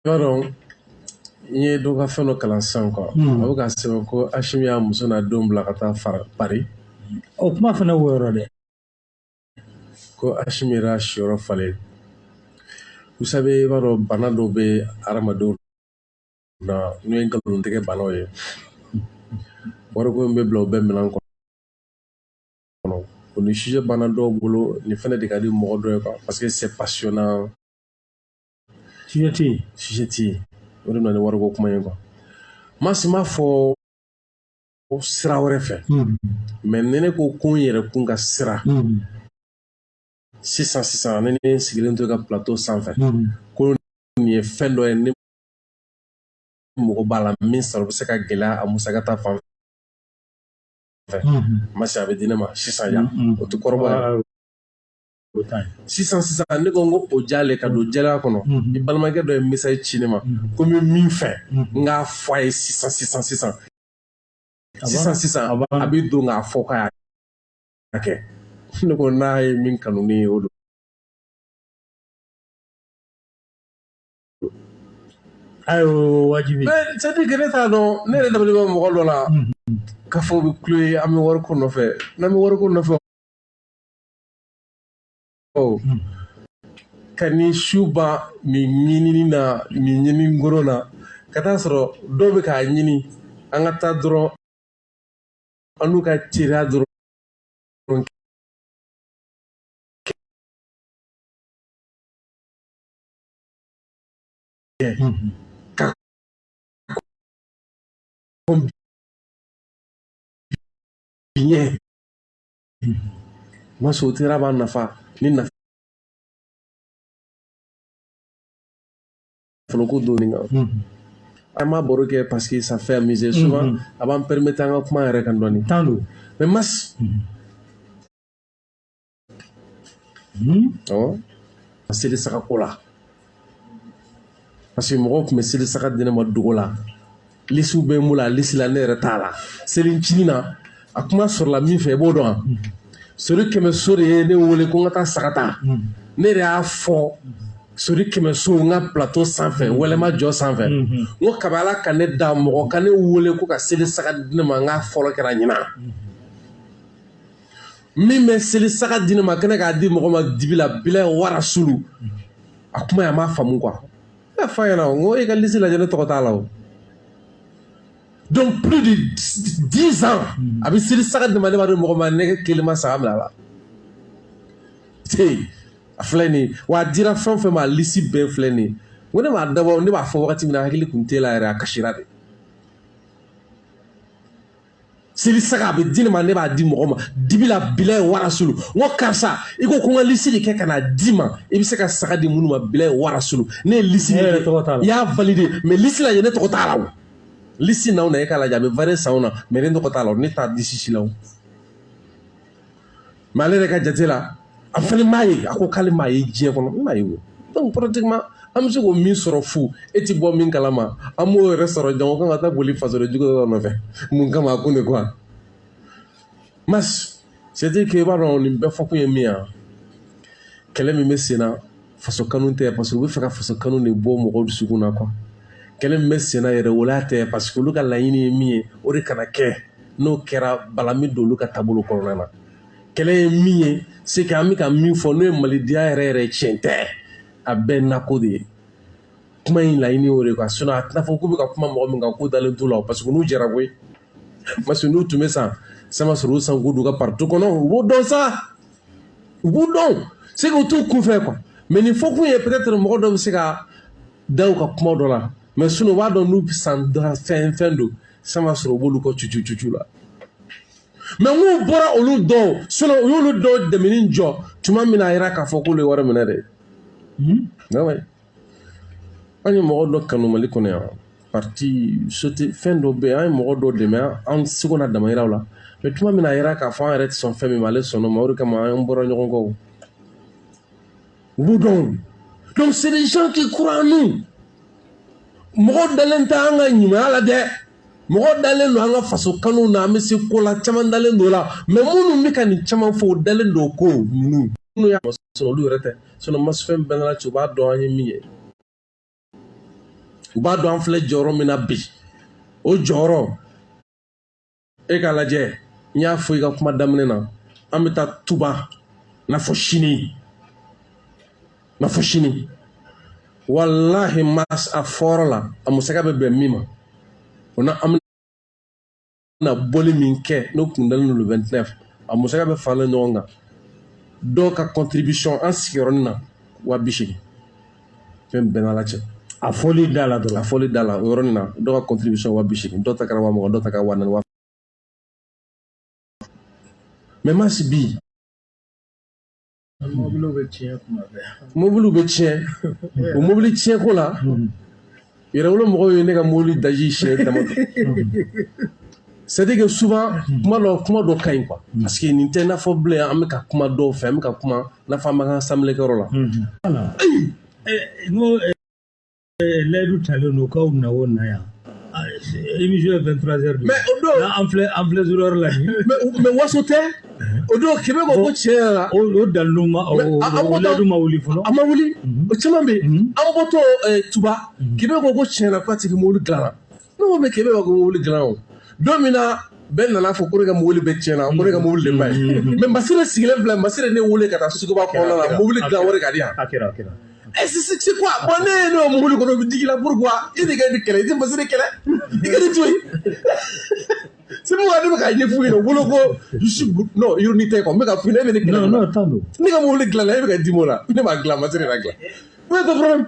b'a dɔn n ye dɔ ka fɛn dɔ kalan sisan quoi a bɛ ka sɛbɛn ko Asimi y'a muso n'a denw bila ka taa Paris. o kuma fana o yɔrɔ dɛ. ko Asimi yɛrɛ y'a siyɔrɔ falen vous savez i b'a dɔn bana dɔw bɛ hadamadenw na n'o ye nkalontigɛ banaw ye wariko in bɛ bila o bɛɛ minɛn kɔnɔ o ni sujet bana dɔw bolo nin fɛnɛ de ka di mɔgɔ dɔ ye quoi parce que c'est passionnant sujet tɛ yen o de nana ni wariko kuma ye quoi maa si m'a fɔ sira wɛrɛ fɛ mais ni ne ko ko n yɛrɛ kun ka sira sisan ne ni sigilen to ka plateau sanfɛ ko nin ye fɛn dɔ ye ni mɔgɔ b'a la min sɔrɔ bɛ se ka gɛlɛya a musakata fan fɛ masi a bɛ di ne ma sisan yan o tɛ kɔrɔbɔ sisan ne ko n ko o jalen ka don jɛlenya kɔnɔ ni balimakɛ dɔ ye message ci ne ma ko n bɛ min fɛ n k'a fɔ a ye sisan a bɛ don k'a fɔ k'a y'a kɛ ne ko n'a ye min kanu ne ye o don ayo wajibi c'est à dire que ne t'a dɔn ne yɛrɛ dabali bɛ mɔgɔ dɔ la k'a fɔ bɛ kulo ye an bɛ wariko nɔfɛ n'an bɛ wariko nɔfɛ ka ni su ban nin ɲinini na nin ɲini ngoro na ka taa sɔrɔ dɔw bɛ k'a ɲini an ka taa dɔrɔn an n'u ka teriya dɔrɔn ka biɲɛ masa o teriya b'a nafa ni nafa ko donni kan an m'a baro kɛ parce que ça fait amuser souvent a b'an permettre an ka kuma yɛrɛ kan dɔɔni mais mas seli saga ko la parce que mɔgɔw tun bɛ seli saga di ne ma dogo la lisiw bɛ n bolo a lisi la ne yɛrɛ t'a la seli ncini na a kuma sɔrɔla min fɛ i b'o dɔn wa sori kɛmɛ so de ye ne wele ko n ka taa saga ta ne yɛrɛ y'a fɔ sori kɛmɛ so n ka plateau sanfɛ wɛlɛma jɔ sanfɛ n ko kabi ala ka ne da mɔgɔ ka ne wele ko ka seli saga di ne ma n k'a fɔlɔ kɛra ɲina min bɛ seli saga di ne ma kɛnɛ k'a di mɔgɔ ma dibi la bila wara sulu a kuma ye a m'a faamu quoi ne y'a fɔ a ɲɛna n ko e ka lisi lajɛ ne tɔgɔ t'a la o donc plus de 10 ans a bɛ seli saga di ma ne b'a dɔn mɔgɔ ma ne kelen ma saga bila a la a filɛ nin wa a dira fɛn o fɛn ma a lisi bɛɛ filɛ nin ko ne m'a dabɔ ne b'a fɔ wagati min na hakili tun t'e la yɛrɛ a kasira de seli saga a bɛ di ne ma ne b'a di mɔgɔ ma dibi la bila ye warasulu n ko karisa i ko ko n ka lisi de kɛ ka n'a di ma i bɛ se ka saga di minnu ma bila ye warasulu ne ye lisi de kɛ i y'a valide mais lisi lajɛ ne tɔgɔ t'a la o lisi n'aw na e k'a lajɛ a bɛ varie san o na mais ne tɔgɔ t'a la o ne t'a di sisi la o mais ale yɛrɛ ka jate la a fana m'a ye a ko k'ale m'a ye diɲɛ kɔnɔ ne m'a ye o donc pratiquement an bɛ se k'o min sɔrɔ fu e ti bɔ min kalama an b'o yɛrɛ sɔrɔ jango kan ka taa boli fasoden jugu dɔ nɔfɛ mun kama a kun de quoi mas c'est-à-dire que i b'a dɔn nin bɛɛ fɔ kun ye min ye kɛlɛ min bɛ sen na faso kanu tɛ parce que u bɛ fɛ ka faso kanu de bɔ mɔgɔw dusukun na quoi kɛlɛ min bɛ sen na yɛrɛ o la tɛ parce que olu ka laɲini ye min ye o de kana kɛ n'o kɛra bala min don olu ka taabolo kɔnɔna na kɛlɛ ye min ye c'est que an bɛ ka min fɔ n'o ye malidenya yɛrɛ yɛrɛ tiɲɛ tɛ a bɛɛ nako de ye kuma in laɲini o de quoi sinon a tɛna fɔ k'u bɛ ka kuma mɔgɔ min kan k'u dalen t'u la parce que n'u jɛra koyi parce que n'u tun bɛ san sama sɔrɔ u san k'u don u ka parti kɔnɔ u b'o dɔn sa u b'u dɔn c'est que u t'u kun fɛ quoi mais nin fɔ kun ye peut-être mɔgɔ dɔ bɛ se ka da u ka kuma dɔ la mais sinon u b'a dɔn n'u san fɛn don sama sɔrɔ u b'olu kɔ cucu la mais n'u bɔra olu dɔn sinon u y'olu dɔw dɛmɛni jɔ tuma min na a yira k'a fɔ k'olu ye wari minɛ dɛ an ye mɔgɔ dɔ kanu Mali kɔnɔ yan parti sauté fɛn dɔ bɛ yen an ye mɔgɔ dɔ dɛmɛ an seko n'a damayiraw la mais tuma min na a yira k'a fɔ an yɛrɛ tɛ sɔn fɛn min ma ale sɔnn'o ma o de kama an bɔra ɲɔgɔn kɔ u b'u dɔn donc c'est des gens qui croient en nous mɔgɔ dalen tɛ an ka ɲumanya la dɛ mɔgɔ dalen don an ka faso kanu na an bɛ se ko la caman dalen don o la mais minnu bɛ ka nin caman fɔ o dalen don o ko ninnu y'a sɔrɔ olu yɛrɛ tɛ sinon masifɛn bɛɛ n'a cɛ u b'a dɔn an ye min ye u b'a dɔn an filɛ jɔyɔrɔ min na bi o jɔyɔrɔ e k'a lajɛ n y'a fɔ i ka kuma daminɛ na an bɛ taa tuba n'a fɔ sini walahi mas a fɔra la a musaka bɛ bɛn min ma o na an bɛna bɔli min kɛ n'o kun dalen don le 29 a musaka bɛ faralen ɲɔgɔn kan dɔw ka contribution an sigiyɔrɔnin na 280 fɛn bɛɛ n'ala cɛ a fɔli da la dɔrɔn a fɔli da la o yɔrɔnin na dɔw ka contribution 280 dɔw ta kɛra 20 dɔw ta kɛra 40 mais masi bi mobiliw bɛ tiɲɛ kuma bɛɛ mobiliw bɛ tiɲɛ o mobili tiɲɛko la yɛrɛwolo mɔgɔw ye ne ka mobili daji siɲɛ damatɛ c'est-à-dire que souvent kuma dɔ ka ɲi quoi parce que nin tɛ i n'a fɔ bilen an bɛ ka kuma dɔw fɛ an bɛ ka kuma i n'a fɔ an b'an ka assemblée-kɛyɔrɔ la n ko layidu talen don k'aw na o na yan émission ye 23h de mais o don an filɛ zoro la nin mais waso tɛ o don kɛmɛ ko tiɲɛ yɛrɛ la o dalilu ma o layidu ma wuli fɔlɔ a ma wuli o caman bɛ yen an bɔtɔ tuba kɛmɛ ko tiɲɛ na k'a tigi mobili dilanna ne ko mais kɛmɛ b'a ko mobili dilan o don min na bɛɛ nana fɔ ko ne ka mobili bɛ tiɲɛ na ko ne ka mobili de ba ye mais Masire sigilen filɛ Masire ne wele ka taa Suguba kɔnɔna la mobili dilan wari ka di yan c'est quoi bon ne y'o mobili kɔnɔ bɛ digi la pourquoi i de ka ni kɛlɛ i tɛ Masire kɛlɛ i ka ni to yen c'est pourquoi ne bɛ ka ɲɛfɔ yen wolo ko non ironie tɛ quoi n bɛ ka f'i ye ne bɛ ne kɛlɛ ne ka mobili dilan la e bɛ ka dimi o la ne m'a dilan Masire yɛrɛ dilan mais pas problème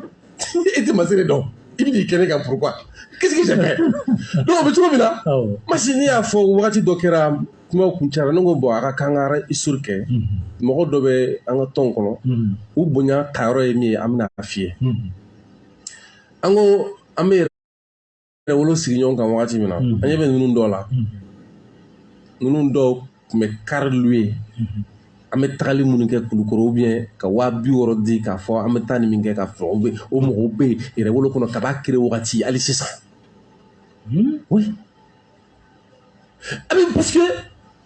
e tɛ Masire dɔn i bɛ n'i kɛ ne kan pourquoi qu'est-ce que j'ai fait donc o bɛ cogo min na Masi ne y'a fɔ wagati dɔ kɛra kuma kun cayara ne ko bon a ka kan ka histoire kɛ mɔgɔ dɔ bɛ an ka tɔn kɔnɔ u bonya tayɔrɔ ye min ye an bɛna a f'i ye an ko an bɛ yɛrɛwolo sigi ɲɔgɔn kan wagati min na an ɲɛ bɛ ninnu dɔw la ninnu dɔw tun bɛ kari lu ye an bɛ tagali minnu kɛ Kulukoro ou bien ka 50.000 di k'a fɔ an bɛ taa ni min kɛ ka fɔ o mɔgɔw bɛ yɛrɛwolo kɔnɔ kaba créé wagati hali sisan. Oui. Parce que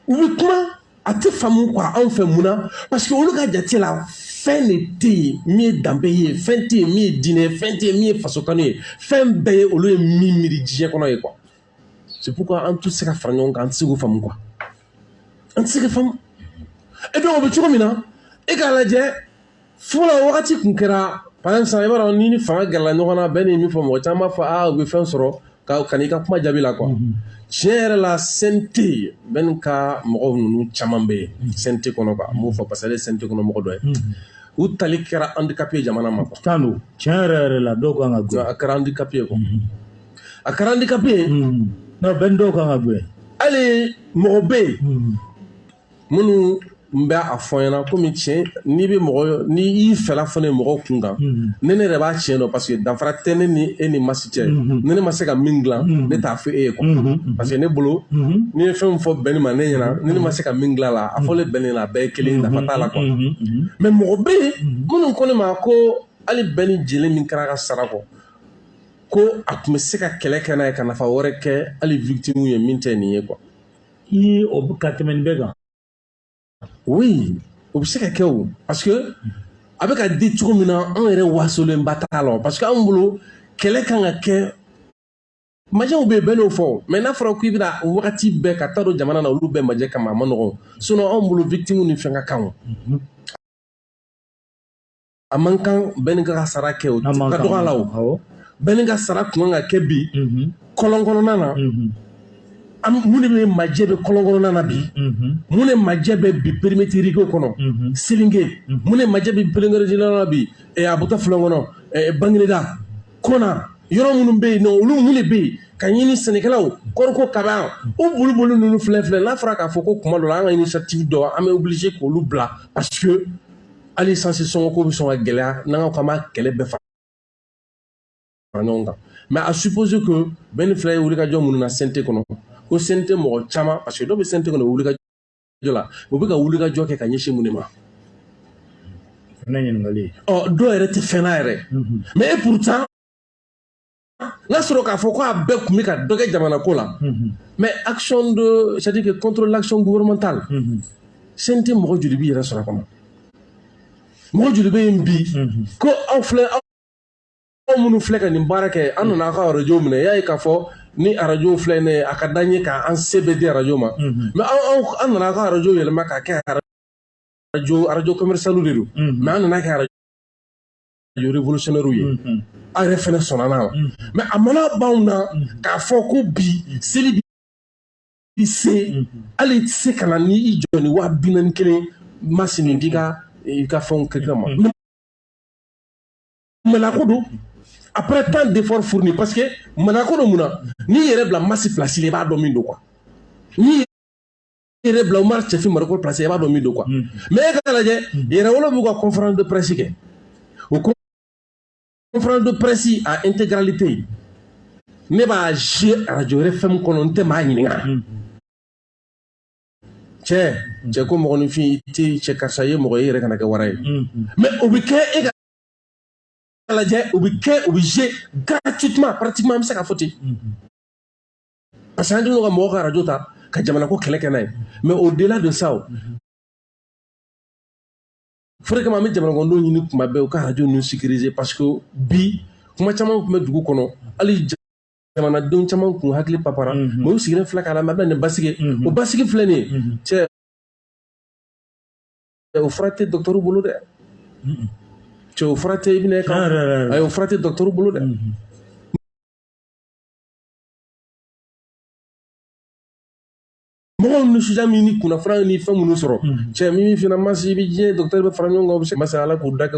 u bɛ kuma a tɛ faamu quoi anw fɛ mun na parce que olu ka jate la fɛn de tɛ yen min ye danbe ye fɛn tɛ yen min ye diinɛ fɛn tɛ yen min ye fasokanu ye fɛn bɛɛ ye olu ye min miiri diɲɛ kɔnɔ ye quoi. C'est pourquoi an tɛ se ka fara ɲɔgɔn kan an tɛ se k'o faamu quoi. An tɛ se ka faamu. Et donc o bɛ cogo min na e k'a lajɛ fɔlɔ wagati kun kɛra par exemple i b'a dɔn ni fanga gɛrɛla ɲɔgɔn na bɛɛ ni min fɔ mɔgɔ caman b'a fɔ u bɛ fɛn sɔrɔ ka n'i ka kuma jaabi la quoi. Tiɲɛ yɛrɛ la CNT bɛn ka mɔgɔw ninnu caman bɛ yen CNT kɔnɔ quoi n b'o fɔ parce que ale ye CNT kɔnɔ mɔgɔ dɔ ye u tali kɛra handicapé jamana ma quoi. Tan don tiɲɛ yɛrɛ la dɔw kan ka gɛn. A kɛra handicapé quoi. A kɛra handicapé. Non bɛn dɔw kan ka gɛn. Hali mɔgɔ bɛ yen minnu n bɛ a fɔ ɲɛna komi tiɲɛ n'i bɛ mɔgɔ ni i fɛla fɔ ne mɔgɔw kun kan ne yɛrɛ b'a tiɲɛ dɔn parce que danfara tɛ ne ni e ni masi cɛ ni ne ma se ka min dilan ne t'a fɔ e ye quoi parce que ne bolo n'i ye fɛn fɔ bɛnni ma ne ɲɛna ni ne ma se ka min dilan la a fɔlen bɛnni la a bɛɛ ye kelen nafa t'a la quoi mais mɔgɔ bɛ yen minnu ko ne ma ko hali bɛnni jeli min kɛra ka sara kɔ ko a tun bɛ se ka kɛlɛ kɛ n'a ye ka nafa wɛrɛ kɛ hali victime ye min tɛ nin ye quoi. O bɛ ka tɛmɛ nin bɛɛ kan. Oui, o bɛ se ka kɛ o parce que a bɛ ka di cogo min na anw yɛrɛ wasolenba t'a la parce que anw bolo kɛlɛ kan ka kɛ majɛw bɛ yen bɛɛ n'o fɔ mais n'a fɔra k'i bɛna wagati bɛɛ ka taa don jamana na olu bɛɛ majɛ kama a ma nɔgɔn sinon anw bolo victime ni fɛn ka kan o a man kan bɛɛ ni ka sara kɛ o ka dɔgɔ a la o bɛɛ ni ka sara kun kan ka kɛ bi kɔlɔn kɔnɔna na mun de bɛ majɛ bɛ kɔlɔn kɔnɔna na bi mun de majɛ bɛ bi périmètre kɔnɔ Selinge mun de majɛ bɛ périmètre na bi Abuta Filen kɔnɔ Bangineda Kona yɔrɔ minnu bɛ yen nɔ olu mun de bɛ yen ka ɲini sɛnɛkɛlaw kɔriko kaba o boli ninnu filɛ n'a fɔra k'a fɔ ko kuma dɔ la an ka initiative dɔ an bɛ obligé k'olu bila parce que hali sansi sɔngɔ ko bɛ sɔn ka gɛlɛya n'an ka ma kɛlɛ bɛɛ fara ɲɔgɔn kan mais à supposer que bɛɛ ni fila ye wulikajɔ minnu na CNT kɔnɔ ko CNT mɔgɔ caman parce que dɔw bɛ CNT kɔnɔ wulikajɔ la u bɛ ka wulikajɔ kɛ ka ɲɛsin mun de ma. Dɔw yɛrɛ tɛ fɛn na yɛrɛ mais et pourtant n'a sɔrɔ k'a fɔ ko a bɛɛ tun bɛ ka dɔ kɛ jamana ko la mais action de c'est à dire que contre l'action gouvernementale CNT mɔgɔ joli b'i yɛrɛ sɔrɔ a kɔnɔ mɔgɔ joli bɛ yen bi ko aw filɛ aw minnu filɛ ka nin baara kɛ an nana aw ka radio minɛ y'a ye k'a fɔ ni radio filɛ nin ye a ka d'an ye k'an se bɛɛ di radio ma mais an nana aw ka radio yɛlɛma k'a kɛ radio commercial de don mais an nana kɛ radio révolutionnaire ye aw yɛrɛ fɛnɛ sɔnna n'a la mais a mana b'anw na k'a fɔ ko bi seli bi se hali i tɛ se ka na ni i jɔ ni 41 masini di ka fɛnw kɛ ma Manako don après tant d'efforts fournis parce que Manako don mun na n'i yɛrɛ bila Masi place la i b'a dɔn min don quoi n'i yɛrɛ bila Umar Cɛfin Mariko place i b'a dɔn min don quoi mais e ka lajɛ Yɛrɛwolo b'u ka conférence de presse kɛ o conférence de presse à intégralité ne b'a jouer radio RFM kɔnɔ n tɛ maa ɲininka cɛ ko mɔgɔninfin i tɛ cɛ karisa ye mɔgɔ ye i yɛrɛ kana kɛ wara ye mais o bɛ kɛ e ka lajɛ o bɛ jouer gratuitement pratiquement an bɛ se k'a fɔ ten parce que an kɛlen don ka mɔgɔw ka radio ta ka jamana ko kɛlɛ kɛ n'a ye mais au delà de ça fo de kama an bɛ jamana kɔnɔdenw ɲini tuma bɛɛ u ka radio ninnu sécuriser parce que bi kuma caman tun bɛ dugu kɔnɔ hali jamanadenw caman kun hakili papara mais u sigilen filɛ k'a la mɛ a bɛna nin basigi o basigi filɛ nin ye cɛ o fura tɛ docteur bolo dɛ cɛ o fura tɛ i bɛna kan ayi o fura tɛ docteur bolo dɛ mɔgɔw nisɔndiya min ni kunnafoniya ni fɛn minnu sɔrɔ cɛ min fana ma se i bɛ diɲɛ docteur bɛ fara ɲɔgɔn kan u bɛ se ka masaya ala k'u da kɛ